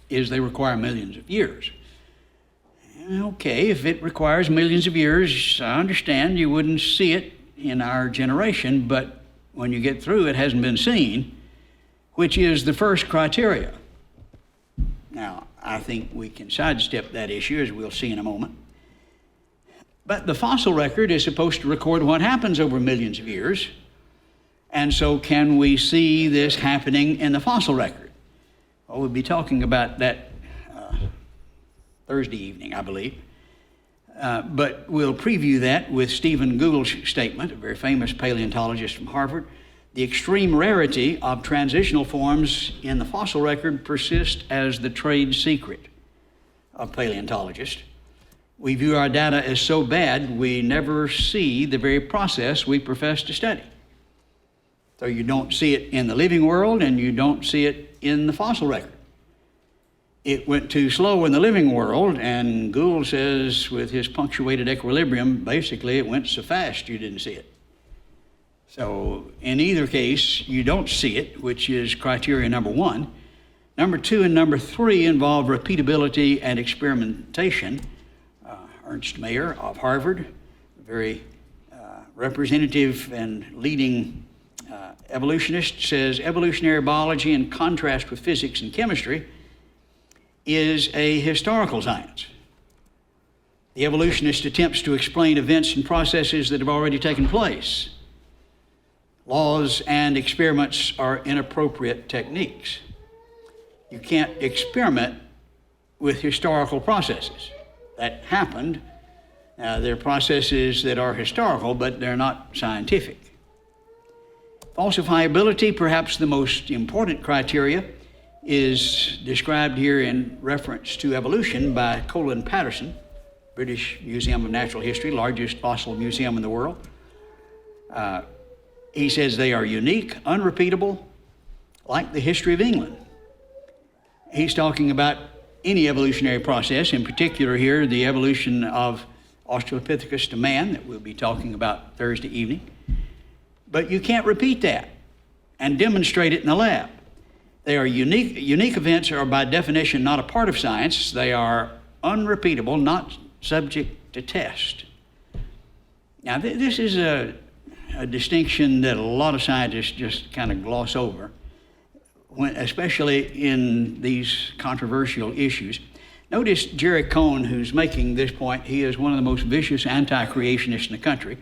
Speaker 1: is they require millions of years. Okay, if it requires millions of years, I understand you wouldn't see it in our generation, but when you get through, it hasn't been seen, which is the first criteria. Now, I think we can sidestep that issue, as we'll see in a moment. But the fossil record is supposed to record what happens over millions of years, and so can we see this happening in the fossil record? Well, we'll be talking about that Thursday evening, I believe. But we'll preview that with Stephen Google's statement, a very famous paleontologist from Harvard. The extreme rarity of transitional forms in the fossil record persists as the trade secret of paleontologists. We view our data as so bad, we never see the very process we profess to study. So you don't see it in the living world, and you don't see it in the fossil record. It went too slow in the living world, and Gould says with his punctuated equilibrium, basically it went so fast you didn't see it. So in either case, you don't see it, which is criteria number one. Number two and number three involve repeatability and experimentation. Ernst Mayr of Harvard, a very representative and leading evolutionist, says evolutionary biology, in contrast with physics and chemistry, is a historical science. The evolutionist attempts to explain events and processes that have already taken place. Laws and experiments are inappropriate techniques. You can't experiment with historical processes. That happened. There are processes that are historical, but they're not scientific. Falsifiability, perhaps the most important criteria, is described here in reference to evolution by Colin Patterson, British Museum of Natural History, largest fossil museum in the world. He says they are unique, unrepeatable, like the history of England. He's talking about any evolutionary process, in particular here, the evolution of Australopithecus to man that we'll be talking about Thursday evening. But you can't repeat that and demonstrate it in the lab. They are unique. Unique events are by definition not a part of science. They are unrepeatable, not subject to test. Now, this is a distinction that a lot of scientists just kind of gloss over, especially in these controversial issues. Notice Jerry Cohn, who's making this point. He is one of the most vicious anti-creationists in the country,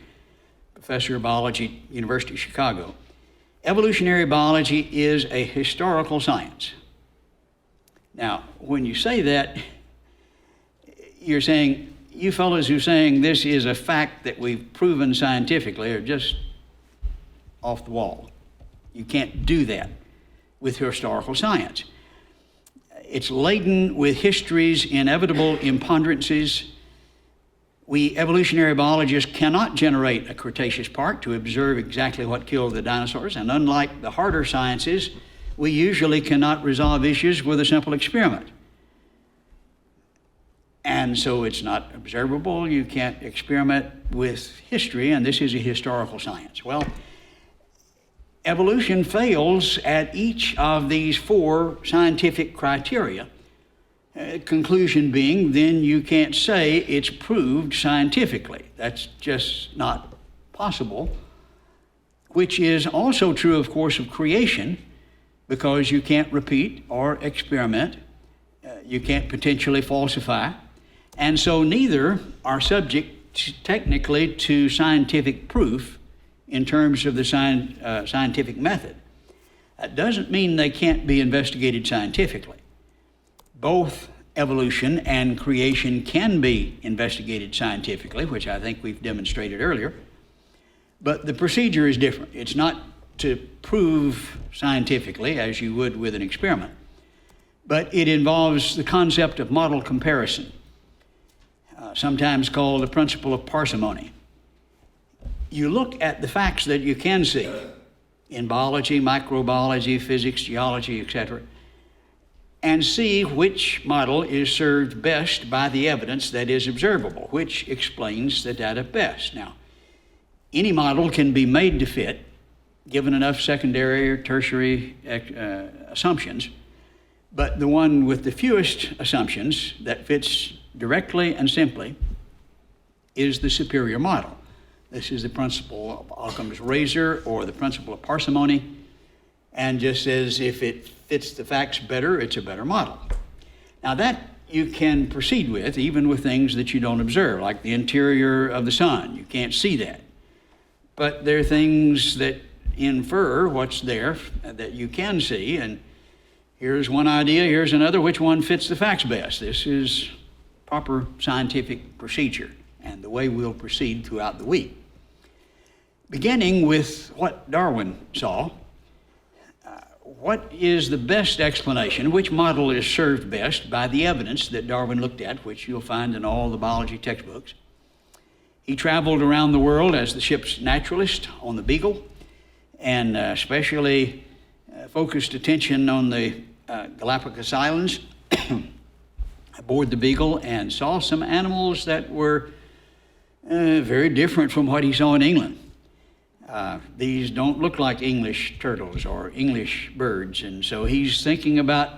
Speaker 1: professor of biology, University of Chicago. Evolutionary biology is a historical science. Now, when you say that, you're saying, you fellows who are saying this is a fact that we've proven scientifically are just off the wall. You can't do that with historical science. It's laden with history's inevitable imponderances. We evolutionary biologists cannot generate a Cretaceous park to observe exactly what killed the dinosaurs, and unlike the harder sciences, we usually cannot resolve issues with a simple experiment. And so it's not observable. You can't experiment with history, and this is a historical science. Well, evolution fails at each of these four scientific criteria. Conclusion being, then you can't say it's proved scientifically. That's just not possible, which is also true, of course, of creation, because you can't repeat or experiment. You can't potentially falsify. And so neither are subject technically to scientific proof in terms of the scientific method. That doesn't mean they can't be investigated scientifically. Both evolution and creation can be investigated scientifically, which I think we've demonstrated earlier, but the procedure is different. It's not to prove scientifically as you would with an experiment, but it involves the concept of model comparison, sometimes called the principle of parsimony. You look at the facts that you can see in biology, microbiology, physics, geology, etc., and see which model is served best by the evidence that is observable, which explains the data best. Now, any model can be made to fit, given enough secondary or tertiary assumptions, but the one with the fewest assumptions that fits directly and simply is the superior model. This is the principle of Occam's razor, or the principle of parsimony, and just says if it fits the facts better, it's a better model. Now that you can proceed with, even with things that you don't observe, like the interior of the sun. You can't see that. But there are things that infer what's there that you can see, and Here's one idea, here's another. Which one fits the facts best? This is proper scientific procedure and the way we'll proceed throughout the week. Beginning with what Darwin saw, what is the best explanation? Which model is served best by the evidence that Darwin looked at, which you'll find in all the biology textbooks? He traveled around the world as the ship's naturalist on the Beagle, and especially focused attention on the Galapagos Islands aboard the Beagle, and saw some animals that were very different from what he saw in England. These don't look like English turtles or English birds, and so he's thinking about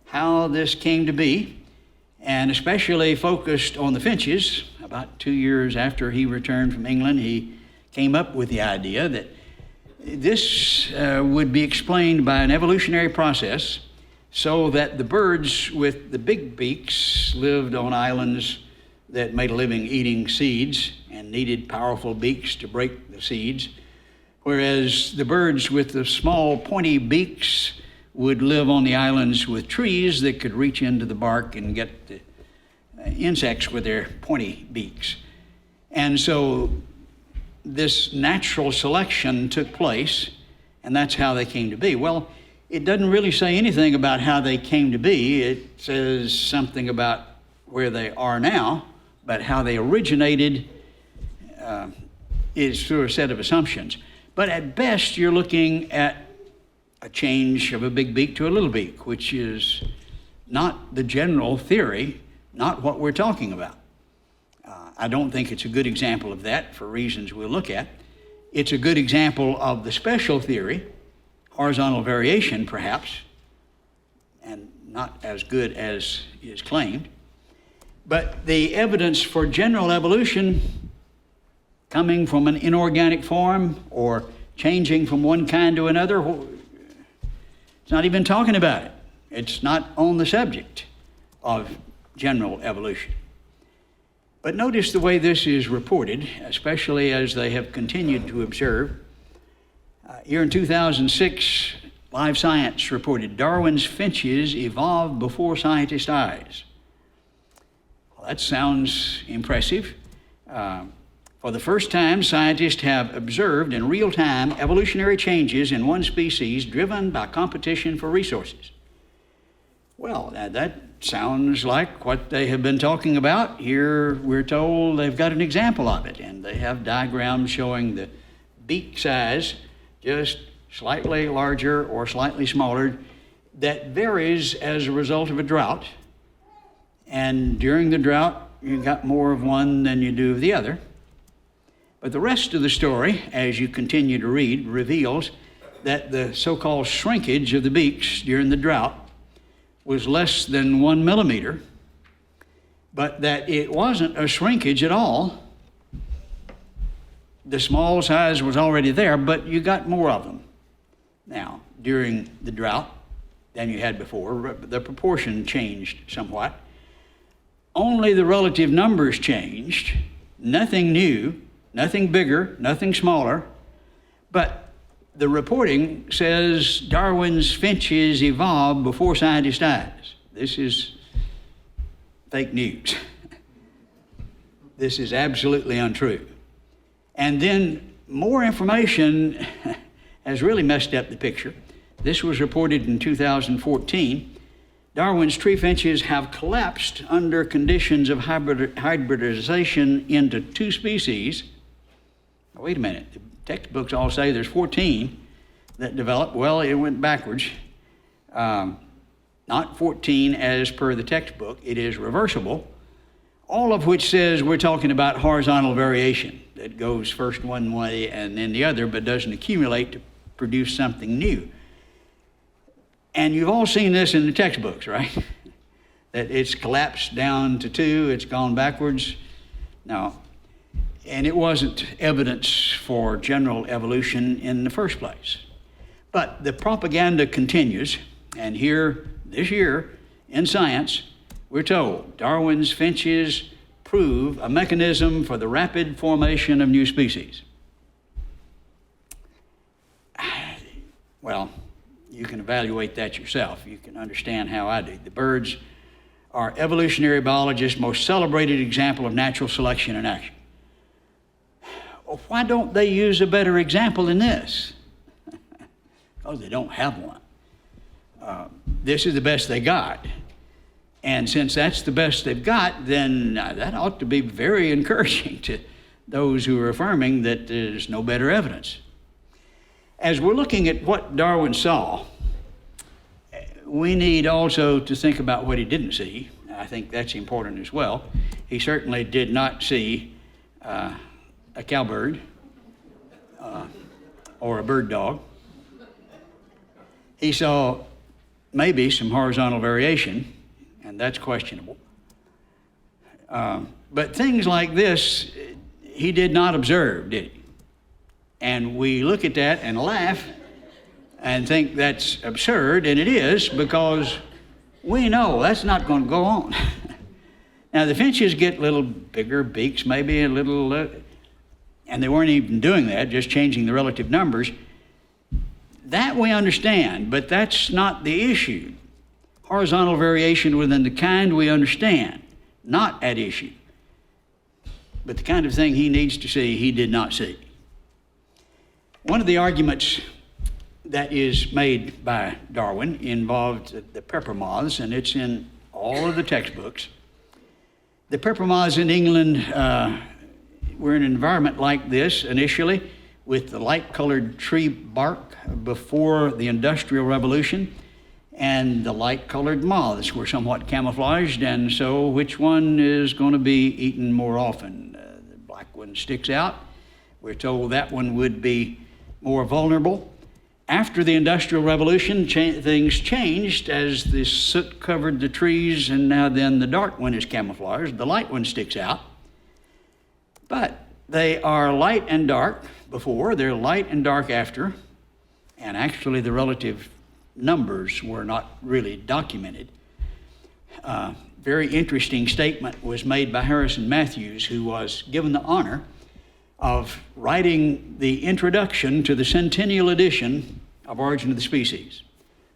Speaker 1: how this came to be, and especially focused on the finches. About 2 years after he returned from England, he came up with the idea that this would be explained by an evolutionary process, so that the birds with the big beaks lived on islands that made a living eating seeds and needed powerful beaks to break the seeds, whereas the birds with the small pointy beaks would live on the islands with trees that could reach into the bark and get the insects with their pointy beaks. And so this natural selection took place, and that's how they came to be. Well, it doesn't really say anything about how they came to be. It says something about where they are now, but how they originated is through a set of assumptions. But at best, you're looking at a change of a big beak to a little beak, which is not the general theory, not what we're talking about. I don't think it's a good example of that for reasons we'll look at. It's a good example of the special theory, horizontal variation perhaps, and not as good as is claimed. But the evidence for general evolution coming from an inorganic form or changing from one kind to another, it's not even talking about it. It's not on the subject of general evolution. But notice the way this is reported, especially as they have continued to observe. Here in 2006, Live Science reported Darwin's finches evolved before scientists' eyes. Well, that sounds impressive. For the first time, scientists have observed in real time evolutionary changes in one species driven by competition for resources. Well, that sounds like what they have been talking about. Here we're told they've got an example of it, and they have diagrams showing the beak size just slightly larger or slightly smaller that varies as a result of a drought. And during the drought, you got more of one than you do of the other. But the rest of the story, as you continue to read, reveals that the so-called shrinkage of the beaks during the drought was less than 1 millimeter, but that it wasn't a shrinkage at all. The small size was already there, but you got more of them now during the drought than you had before. The proportion changed somewhat. Only the relative numbers changed. Nothing new, nothing bigger, nothing smaller. But the reporting says Darwin's finches evolved before scientists' eyes. This is fake news. This is absolutely untrue. And then more information has really messed up the picture. This was reported in 2014. Darwin's tree finches have collapsed under conditions of hybridization into 2 species. Now, wait a minute. The textbooks all say there's 14 that developed. Well, it went backwards. Not 14 as per the textbook. It is reversible. All of which says we're talking about horizontal variation that goes first one way and then the other, but doesn't accumulate to produce something new. And you've all seen this in the textbooks, right? That it's collapsed down to 2, it's gone backwards. No. And it wasn't evidence for general evolution in the first place. But the propaganda continues, and here, this year, in Science, we're told Darwin's finches prove a mechanism for the rapid formation of new species. Well, You can evaluate that yourself. You can understand how I do. The birds are evolutionary biologists' most celebrated example of natural selection in action. Well, why don't they use a better example than this? Because they don't have one. This is the best they got. And since that's the best they've got, then that ought to be very encouraging to those who are affirming that there's no better evidence. As we're looking at what Darwin saw, we need also to think about what he didn't see. I think that's important as well. He certainly did not see a cowbird or a bird dog. He saw maybe some horizontal variation, and that's questionable. But things like this, he did not observe, did he? And we look at that and laugh and think that's absurd, and it is, because we know that's not going to go on. Now, the finches get little bigger beaks, maybe a little, and they weren't even doing that, just changing the relative numbers. That we understand, but that's not the issue. Horizontal variation within the kind we understand, not at issue. But the kind of thing he needs to see, he did not see. One of the arguments that is made by Darwin involved the pepper moths, and it's in all of the textbooks. The pepper moths in England were in an environment like this initially, with the light-colored tree bark before the Industrial Revolution, and the light-colored moths were somewhat camouflaged, and so which one is going to be eaten more often? The black one sticks out. We're told that one would be more vulnerable. After the Industrial Revolution, things changed as the soot covered the trees, and now then the dark one is camouflaged. The light one sticks out. But they are light and dark before, they're light and dark after, and actually the relative numbers were not really documented. Very interesting statement was made by Harrison Matthews, who was given the honor of writing the introduction to the centennial edition of Origin of the Species.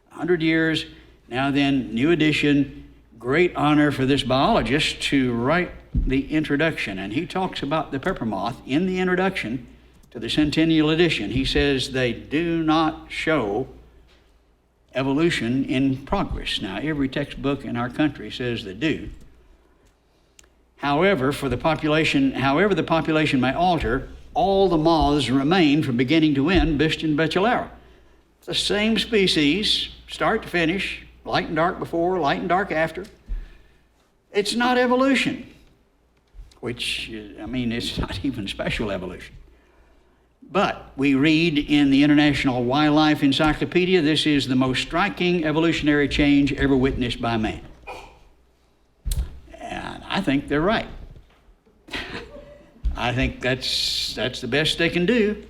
Speaker 1: 100 years, now then, new edition, great honor for this biologist to write the introduction. And he talks about the pepper moth in the introduction to the centennial edition. He says they do not show evolution in progress. Now, every textbook in our country says they do. However, the population may alter, all the moths remain from beginning to end Biston bachellara. The same species, start to finish, light and dark before, light and dark after. It's not evolution, which, it's not even special evolution. But we read in the International Wildlife Encyclopedia, this is the most striking evolutionary change ever witnessed by man. And I think they're right. I think that's the best they can do.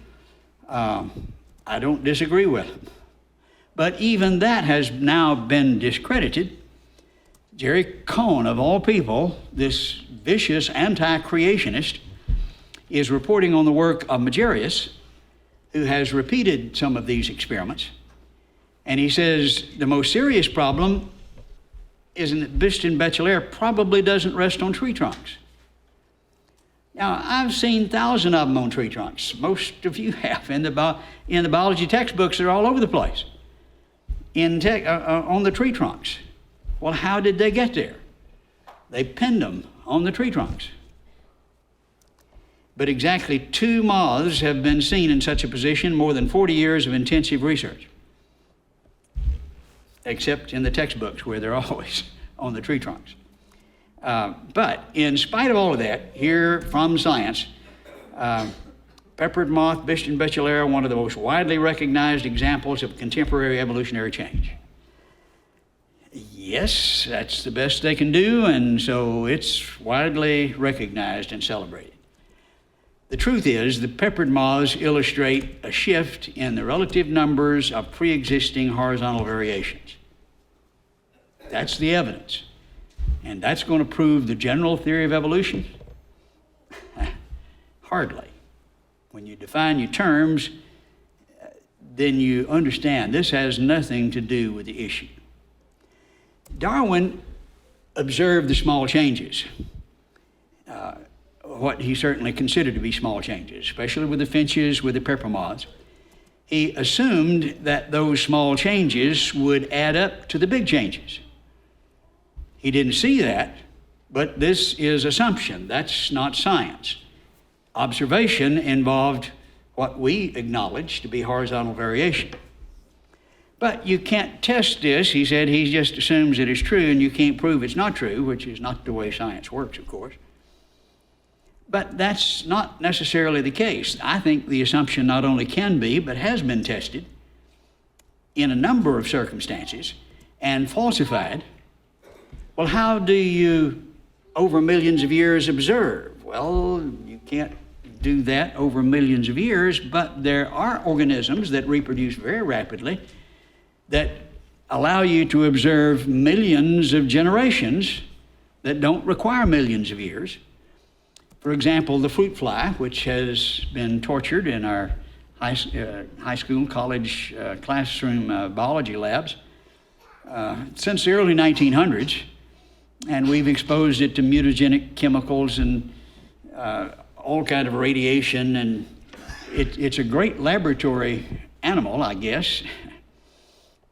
Speaker 1: I don't disagree with them. But even that has now been discredited. Jerry Cohn, of all people, this vicious anti-creationist, is reporting on the work of Magarius, who has repeated some of these experiments. And he says the most serious problem is that Biston bachellara probably doesn't rest on tree trunks. Now, I've seen thousands of them on tree trunks. Most of you have. In the biology textbooks, they're all over the place. On the tree trunks. Well, how did they get there? They pinned them on the tree trunks. But exactly 2 moths have been seen in such a position, more than 40 years of intensive research. Except in the textbooks where they're always on the tree trunks. But in spite of all of that, here from science, peppered moth, Biston bachellara, one of the most widely recognized examples of contemporary evolutionary change. Yes, that's the best they can do, and so it's widely recognized and celebrated. The truth is, the peppered moths illustrate a shift in the relative numbers of pre-existing horizontal variations. That's the evidence. And that's going to prove the general theory of evolution? Hardly. When you define your terms, then you understand this has nothing to do with the issue. Darwin observed the small changes, what he certainly considered to be small changes, especially with the finches, with the pepper moths. He assumed that those small changes would add up to the big changes. He didn't see that, but this is assumption. That's not science. Observation involved what we acknowledge to be horizontal variation. But you can't test this. He said he just assumes it is true, and you can't prove it's not true, which is not the way science works, of course. But that's not necessarily the case. I think the assumption not only can be, but has been tested in a number of circumstances and falsified. Well, how do you, over millions of years, observe? Well, you can't do that over millions of years, but there are organisms that reproduce very rapidly that allow you to observe millions of generations that don't require millions of years. For example, the fruit fly, which has been tortured in our high school, college classroom biology labs since the early 1900s, and we've exposed it to mutagenic chemicals and all kind of radiation, and it's a great laboratory animal, I guess.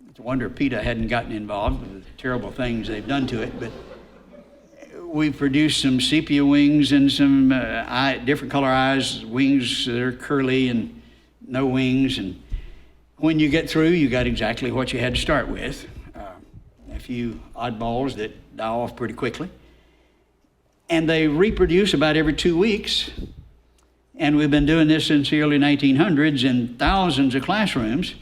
Speaker 1: It's a wonder PETA hadn't gotten involved with the terrible things they've done to it, but we've produced some sepia wings and some different color eyes, wings that are curly and no wings, and when you get through, you got exactly what you had to start with. A few oddballs that die off pretty quickly. And they reproduce about every 2 weeks. And we've been doing this since the early 1900s in thousands of classrooms,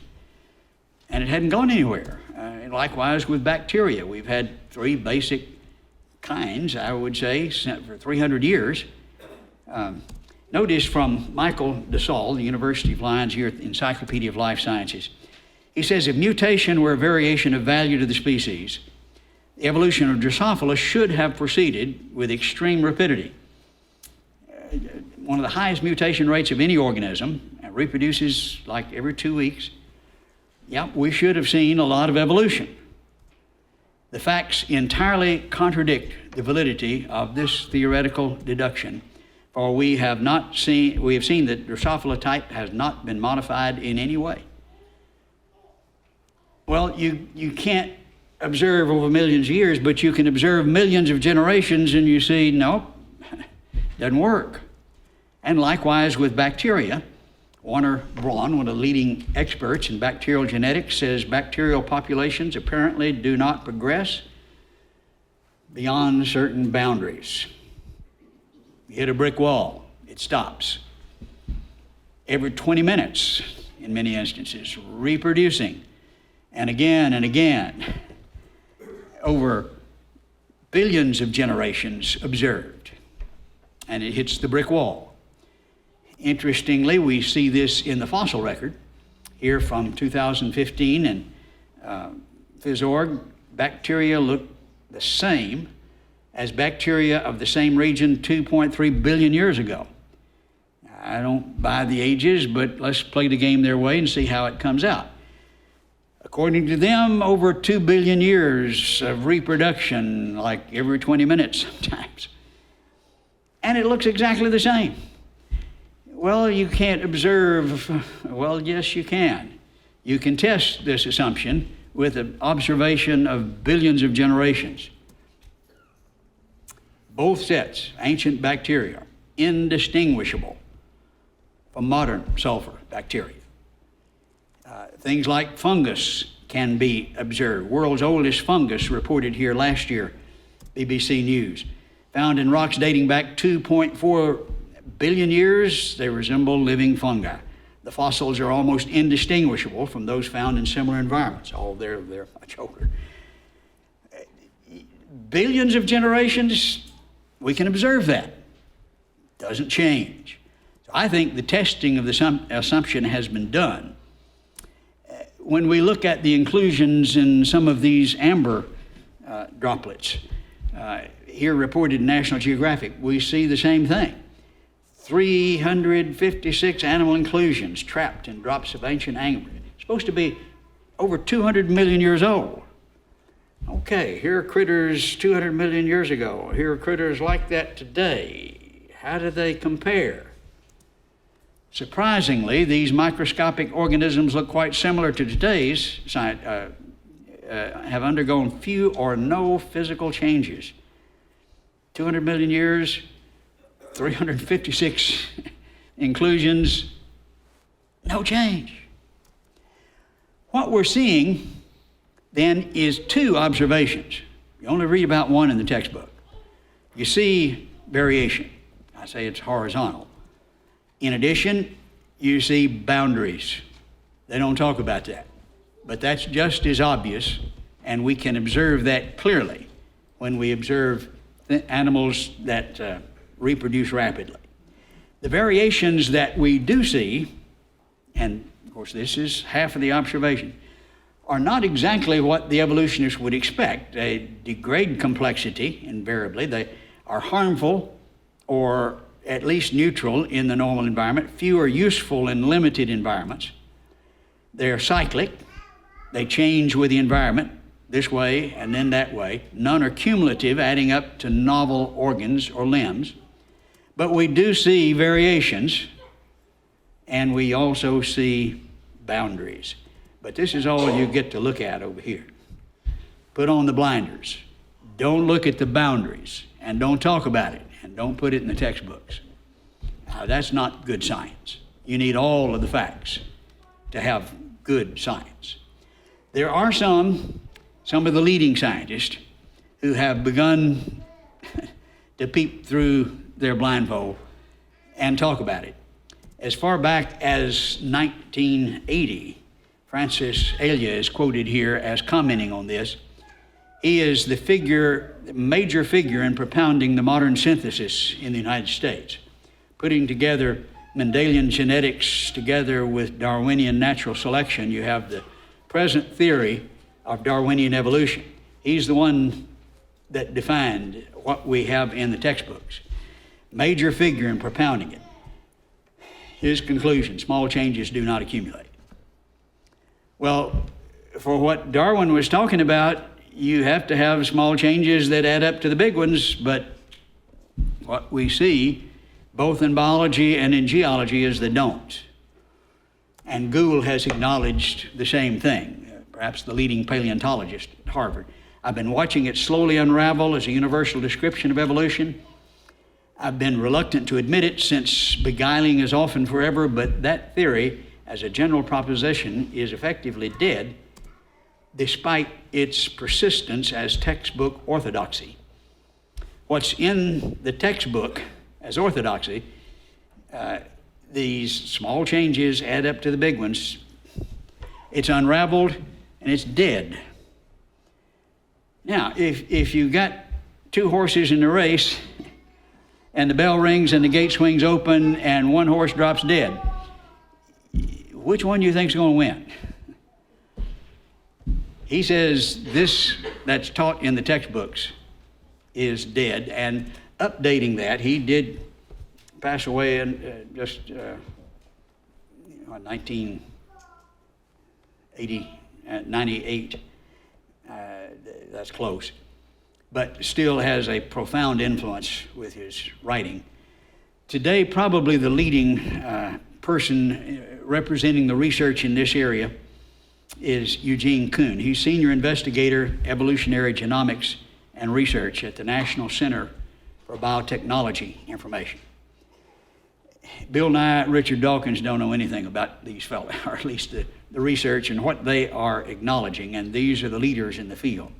Speaker 1: and it hadn't gone anywhere. And likewise with bacteria. We've had 3 basic kinds, I would say, for 300 years. Notice from Michael DeSalle, the University of Lyons here at the Encyclopedia of Life Sciences. He says, if mutation were a variation of value to the species, the evolution of Drosophila should have proceeded with extreme rapidity. One of the highest mutation rates of any organism, reproduces like every 2 weeks. Yep, we should have seen a lot of evolution. The facts entirely contradict the validity of this theoretical deduction, for we have seen that Drosophila type has not been modified in any way. Well, you can't observe over millions of years, but you can observe millions of generations and you see, nope, doesn't work. And likewise with bacteria. Warner Braun, one of the leading experts in bacterial genetics, says bacterial populations apparently do not progress beyond certain boundaries. You hit a brick wall, it stops. Every 20 minutes, in many instances, reproducing. And again, over billions of generations observed, and it hits the brick wall. Interestingly, we see this in the fossil record here from 2015, and PhysOrg, bacteria look the same as bacteria of the same region 2.3 billion years ago. I don't buy the ages, but let's play the game their way and see how it comes out. According to them, over 2 billion years of reproduction, like every 20 minutes sometimes. And it looks exactly the same. Well, you can't observe. Well, yes, you can. You can test this assumption with an observation of billions of generations. Both sets, ancient bacteria, indistinguishable from modern sulfur bacteria. Things like fungus can be observed. World's oldest fungus reported here last year, BBC News. Found in rocks dating back 2.4 billion years, they resemble living fungi. The fossils are almost indistinguishable from those found in similar environments. Oh, they're much older. Billions of generations, we can observe that. Doesn't change. So I think the testing of the assumption has been done. When we look at the inclusions in some of these amber droplets, here reported in National Geographic, we see the same thing. 356 animal inclusions trapped in drops of ancient amber. supposed to be over 200 million years old. Okay, here are critters 200 million years ago. Here are critters like that today. How do they compare? Surprisingly, these microscopic organisms look quite similar to today's science, have undergone few or no physical changes. 200 million years, 356 inclusions, no change. What we're seeing then is two observations. You only read about one in the textbook. You see variation. I say it's horizontal. In addition, you see boundaries. They don't talk about that. But that's just as obvious, and we can observe that clearly when we observe animals that reproduce rapidly. The variations that we do see, and of course this is half of the observation, are not exactly what the evolutionists would expect. They degrade complexity, invariably. They are harmful or at least neutral in the normal environment. Few are useful in limited environments. They are cyclic. They change with the environment this way and then that way. None are cumulative, adding up to novel organs or limbs. But we do see variations, and we also see boundaries. But this is all you get to look at over here. Put on the blinders. Don't look at the boundaries, and don't talk about it, and don't put it in the textbooks. Now, that's not good science. You need all of the facts to have good science. There are some of the leading scientists who have begun to peep through their blindfold and talk about it. As far back as 1980, Francis Elia is quoted here as commenting on this. He is the major figure in propounding the modern synthesis in the United States, putting together Mendelian genetics together with Darwinian natural selection. You have the present theory of Darwinian evolution. He's the one that defined what we have in the textbooks. Major figure in propounding it. His conclusion, small changes do not accumulate. Well, for what Darwin was talking about, you have to have small changes that add up to the big ones, but what we see, both in biology and in geology, is they don't. And Gould has acknowledged the same thing, perhaps the leading paleontologist at Harvard. I've been watching it slowly unravel as a universal description of evolution. I've been reluctant to admit it since beguiling is often forever, but that theory, as a general proposition, is effectively dead despite its persistence as textbook orthodoxy. What's in the textbook as orthodoxy, these small changes add up to the big ones. It's unraveled and it's dead. Now, if you got two horses in the race and the bell rings and the gate swings open and one horse drops dead, which one do you think is going to win? He says this that's taught in the textbooks is dead, and updating that, he did pass away in 1998. That's close, but still has a profound influence with his writing. Today, probably the leading person representing the research in this area is Eugene Kuhn. He's senior investigator, evolutionary genomics and research at the National Center for Biotechnology Information. Bill Nye, Richard Dawkins don't know anything about these fellows, or at least the research and what they are acknowledging, and these are the leaders in the field.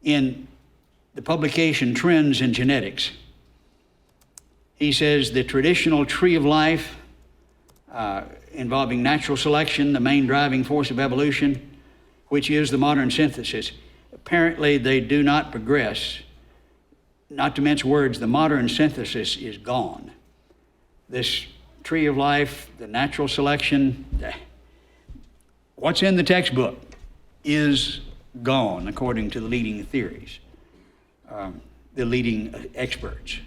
Speaker 1: In the publication Trends in Genetics, he says the traditional tree of life involving natural selection, the main driving force of evolution, which is the modern synthesis, apparently they do not progress. Not to mince words, the modern synthesis is gone. This tree of life, the natural selection, what's in the textbook is gone, according to the leading theories, the leading experts.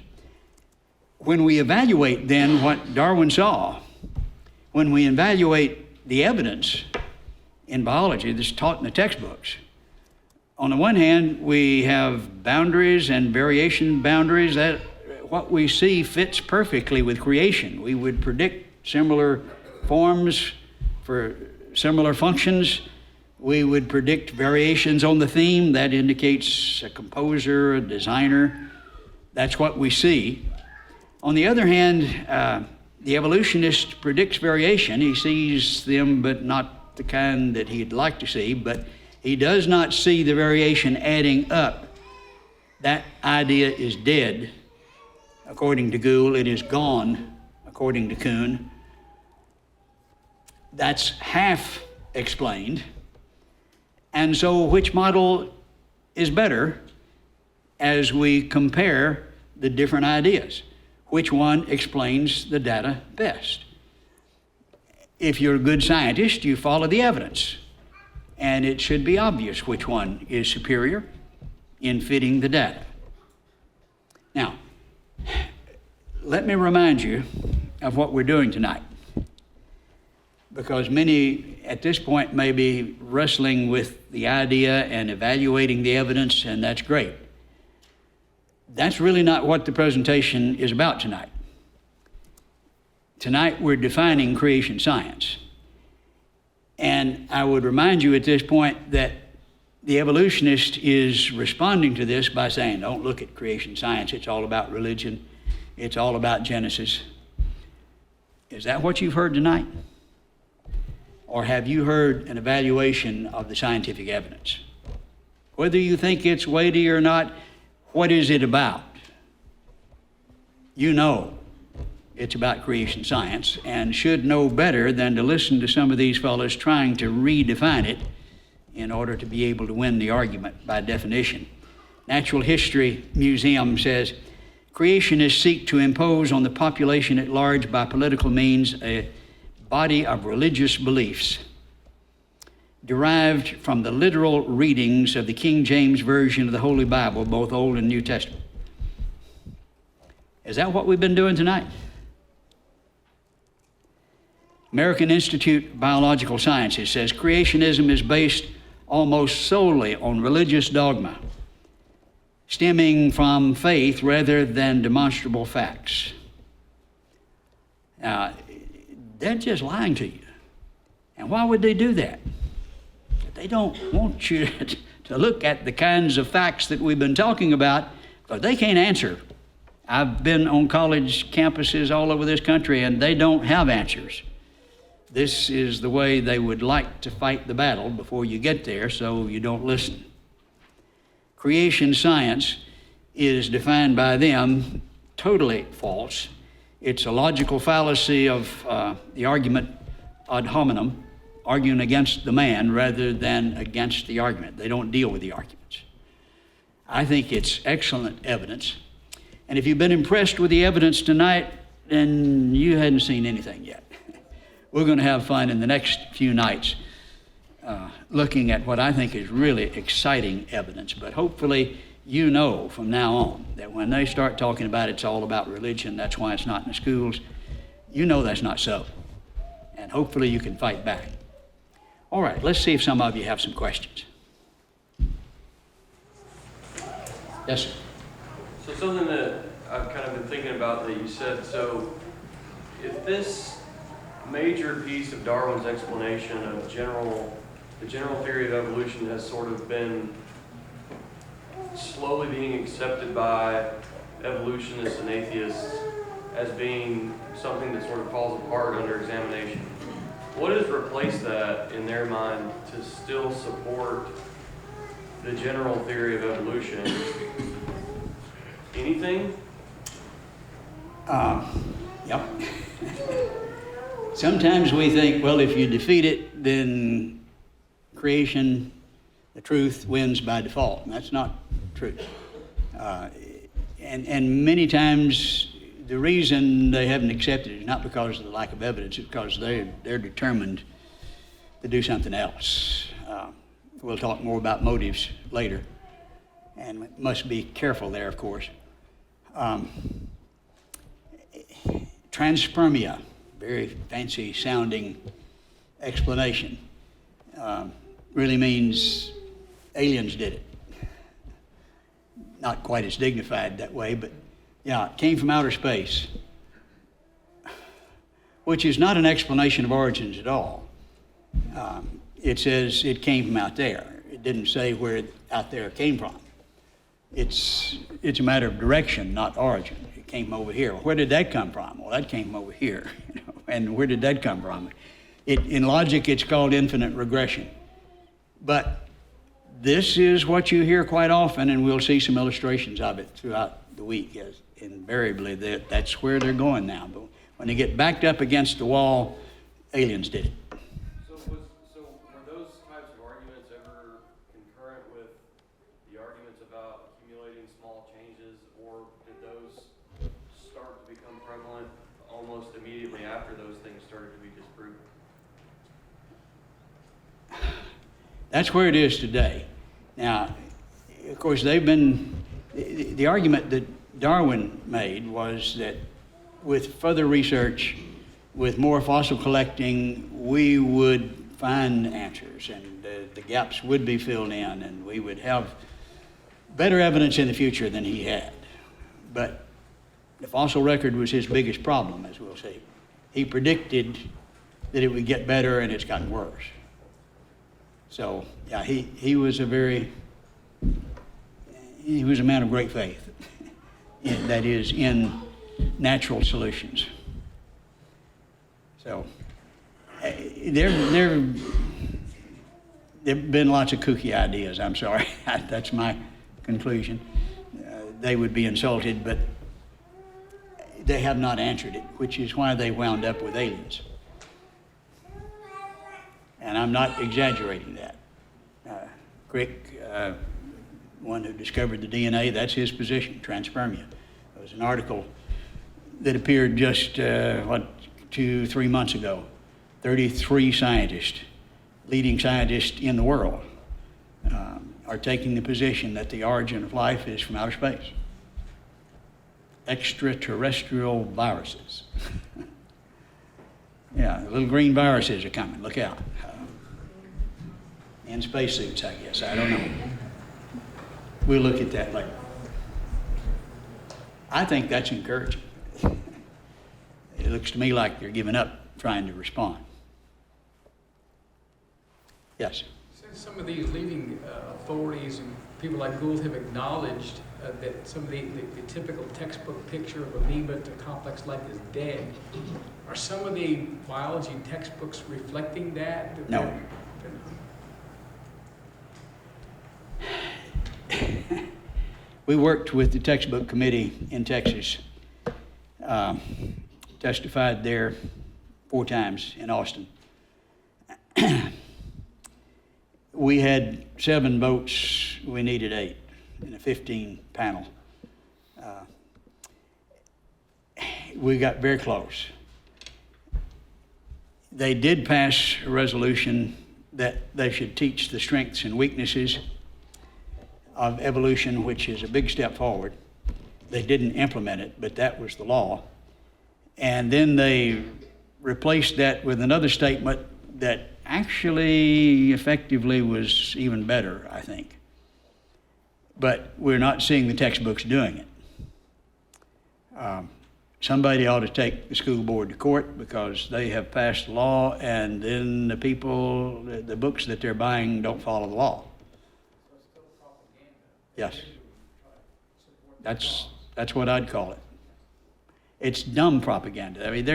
Speaker 1: When we evaluate then what Darwin saw, when we evaluate the evidence in biology that's taught in the textbooks. On the one hand, we have boundaries and variation boundaries that what we see fits perfectly with creation. We would predict similar forms for similar functions. We would predict variations on the theme. That indicates a composer, a designer. That's what we see. On the other hand, the evolutionist predicts variation. He sees them, but not the kind that he'd like to see, but he does not see the variation adding up. That idea is dead, according to Gould. It is gone, according to Kuhn. That's half explained. And so which model is better as we compare the different ideas? Which one explains the data best? If you're a good scientist, you follow the evidence. And it should be obvious which one is superior in fitting the data. Now, let me remind you of what we're doing tonight, because many at this point may be wrestling with the idea and evaluating the evidence, and that's great. That's really not what the presentation is about tonight. Tonight we're defining creation science. And I would remind you at this point that the evolutionist is responding to this by saying, don't look at creation science, it's all about religion, it's all about Genesis. Is that what you've heard tonight? Or have you heard an evaluation of the scientific evidence? Whether you think it's weighty or not, what is it about? You know it's about creation science and should know better than to listen to some of these fellows trying to redefine it in order to be able to win the argument by definition. Natural History Museum says, creationists seek to impose on the population at large by political means a body of religious beliefs derived from the literal readings of the King James Version of the Holy Bible, both Old and New Testament. Is that what we've been doing tonight? American Institute of Biological Sciences says creationism is based almost solely on religious dogma, stemming from faith rather than demonstrable facts. Now, they're just lying to you. And why would they do that? They don't want you to look at the kinds of facts that we've been talking about, because they can't answer. I've been on college campuses all over this country, and they don't have answers. This is the way they would like to fight the battle before you get there, so you don't listen. Creation science is defined by them totally false. It's a logical fallacy of the argument ad hominem, arguing against the man rather than against the argument. They don't deal with the arguments. I think it's excellent evidence. And if you've been impressed with the evidence tonight, then you hadn't seen anything yet. We're going to have fun in the next few nights looking at what I think is really exciting evidence. But hopefully you know from now on that when they start talking about it's all about religion, that's why it's not in the schools, you know that's not so. And hopefully you can fight back. All right, let's see if some of you have some questions. Yes, sir.
Speaker 5: So something that I've kind of been thinking about that you said, so if this major piece of Darwin's explanation of the general theory of evolution has sort of been slowly being accepted by evolutionists and atheists as being something that sort of falls apart under examination, what has replaced that in their mind to still support the general theory of evolution? Anything?
Speaker 1: Yep. Sometimes we think, well, if you defeat it, then creation, the truth, wins by default. And that's not true. And many times the reason they haven't accepted it is not because of the lack of evidence, it's because they're determined to do something else. We'll talk more about motives later, and must be careful there, of course. Transpermia, very fancy sounding explanation really means aliens did it. Not quite as dignified that way, but yeah, it came from outer space, which is not an explanation of origins at all. It says it came from out there. It didn't say where out there came from. It's a matter of direction, not origin. It came over here. Well, where did that come from? Well, that came from over here. And where did that come from? In logic, it's called infinite regression. But this is what you hear quite often, and we'll see some illustrations of it throughout the week. As invariably, that's where they're going now. But when they get backed up against the wall, aliens did it.
Speaker 6: So were those types of arguments ever concurrent with the arguments about accumulating small changes, or did those start to become prevalent almost immediately after those things started to be disproven?
Speaker 1: That's where it is today. Now, of course, the argument that Darwin made was that with further research, with more fossil collecting, we would find answers, and the gaps would be filled in, and we would have better evidence in the future than he had. But the fossil record was his biggest problem, as we'll see. He predicted that it would get better, and it's gotten worse. So, yeah, he was a man of great faith, that is, in natural solutions. So, there have been lots of kooky ideas, I'm sorry. That's my conclusion. They would be insulted, but they have not answered it, which is why they wound up with aliens. And I'm not exaggerating that. Crick, one who discovered the DNA, that's his position, transpermia. There was an article that appeared just, 2-3 months ago. 33 scientists, leading scientists in the world, are taking the position that the origin of life is from outer space. Extraterrestrial viruses. Yeah, the little green viruses are coming, look out. In spacesuits, I guess, I don't know. We'll look at that later. I think that's encouraging. It looks to me like they're giving up trying to respond. Yes?
Speaker 7: Since some of these leading authorities and people like Gould have acknowledged that some of the typical textbook picture of amoeba to complex life is dead, are some of the biology textbooks reflecting that?
Speaker 1: No. We worked with the textbook committee in Texas, testified there 4 times in Austin. We had 7 votes, we needed 8 in a 15 panel. We got very close. They did pass a resolution that they should teach the strengths and weaknesses of evolution, which is a big step forward. They didn't implement it, but that was the law. And then they replaced that with another statement that actually effectively was even better, I think. But we're not seeing the textbooks doing it. Somebody ought to take the school board to court because they have passed the law, and then the people, the books that they're buying don't follow the law. Yes. That's what I'd call it. It's dumb propaganda. I mean,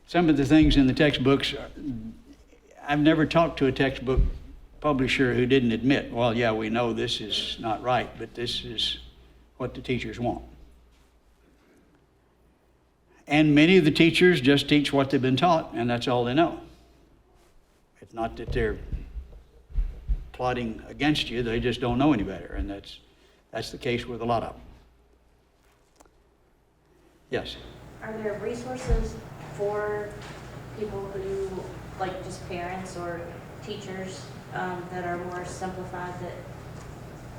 Speaker 1: some of the things in the textbooks, I've never talked to a textbook publisher who didn't admit, well, yeah, we know this is not right, but this is what the teachers want. And many of the teachers just teach what they've been taught, and that's all they know. It's not that they're plotting against you, they just don't know any better, and that's the case with a lot of them. Yes?
Speaker 8: Are there resources for people who, like just parents or teachers, that are more simplified,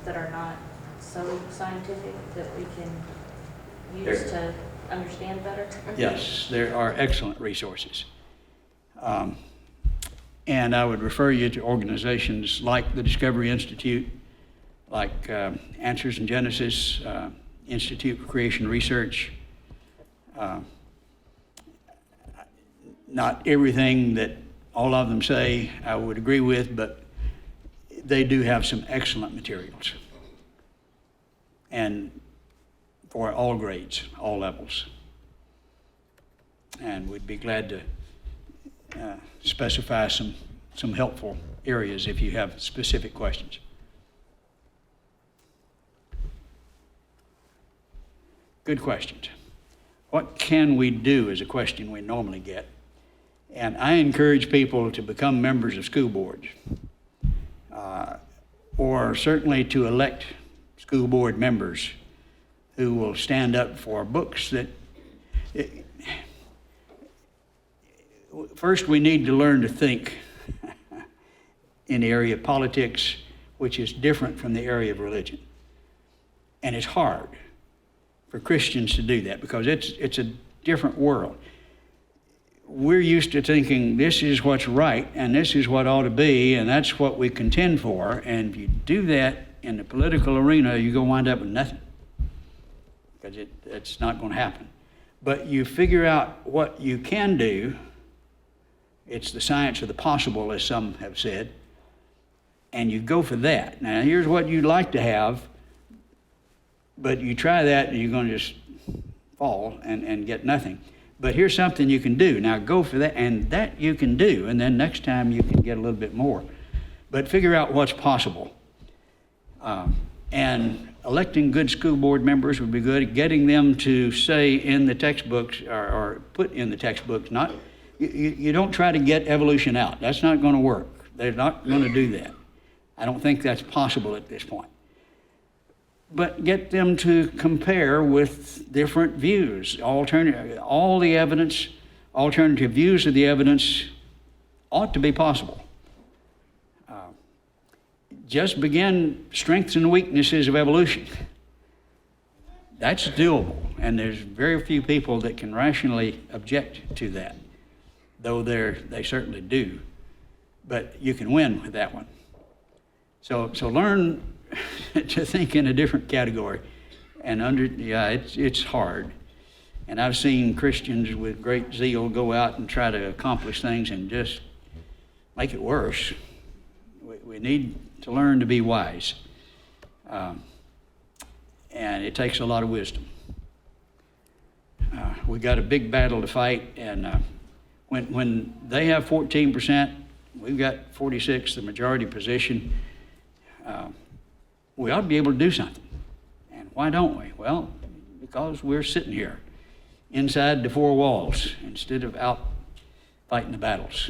Speaker 8: that are not so scientific, that we can use to understand better?
Speaker 1: Yes, there are excellent resources. And I would refer you to organizations like the Discovery Institute, like Answers in Genesis, Institute for Creation Research. Not everything that all of them say I would agree with, but they do have some excellent materials. And for all grades, all levels. And we'd be glad to specify some helpful areas if you have specific questions. Good questions. What can we do is a question we normally get. And I encourage people to become members of school boards, or certainly to elect school board members who will stand up for books that... First, we need to learn to think in the area of politics, which is different from the area of religion. And it's hard for Christians to do that because it's a different world. We're used to thinking this is what's right and this is what ought to be and that's what we contend for. And if you do that in the political arena, you're going to wind up with nothing because it's not going to happen. But you figure out what you can do. It's the science of the possible, as some have said, and you go for that. Now, here's what you'd like to have, but you try that and you're going to just fall and get nothing. But here's something you can do. Now go for that, and that you can do, and then next time you can get a little bit more. But figure out what's possible. And electing good school board members would be good. Getting them to say in the textbooks, or put in the textbooks, not, you don't try to get evolution out. That's not going to work. They're not going to do that. I don't think that's possible at this point. But get them to compare with different views, all the evidence, alternative views of the evidence ought to be possible. Just begin strengths and weaknesses of evolution. That's doable, and there's very few people that can rationally object to that, though they certainly do. But you can win with that one. So learn to think in a different category, and it's hard. And I've seen Christians with great zeal go out and try to accomplish things and just make it worse. We need to learn to be wise, and it takes a lot of wisdom. We got a big battle to fight, and when they have 14%, we've got 46, the majority position. We ought to be able to do something. And why don't we? Well, because we're sitting here inside the four walls instead of out fighting the battles.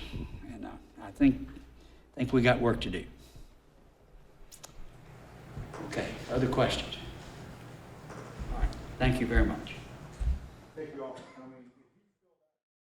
Speaker 1: And I think we got work to do. Okay, other questions? All right, thank you very much.
Speaker 9: Thank you all.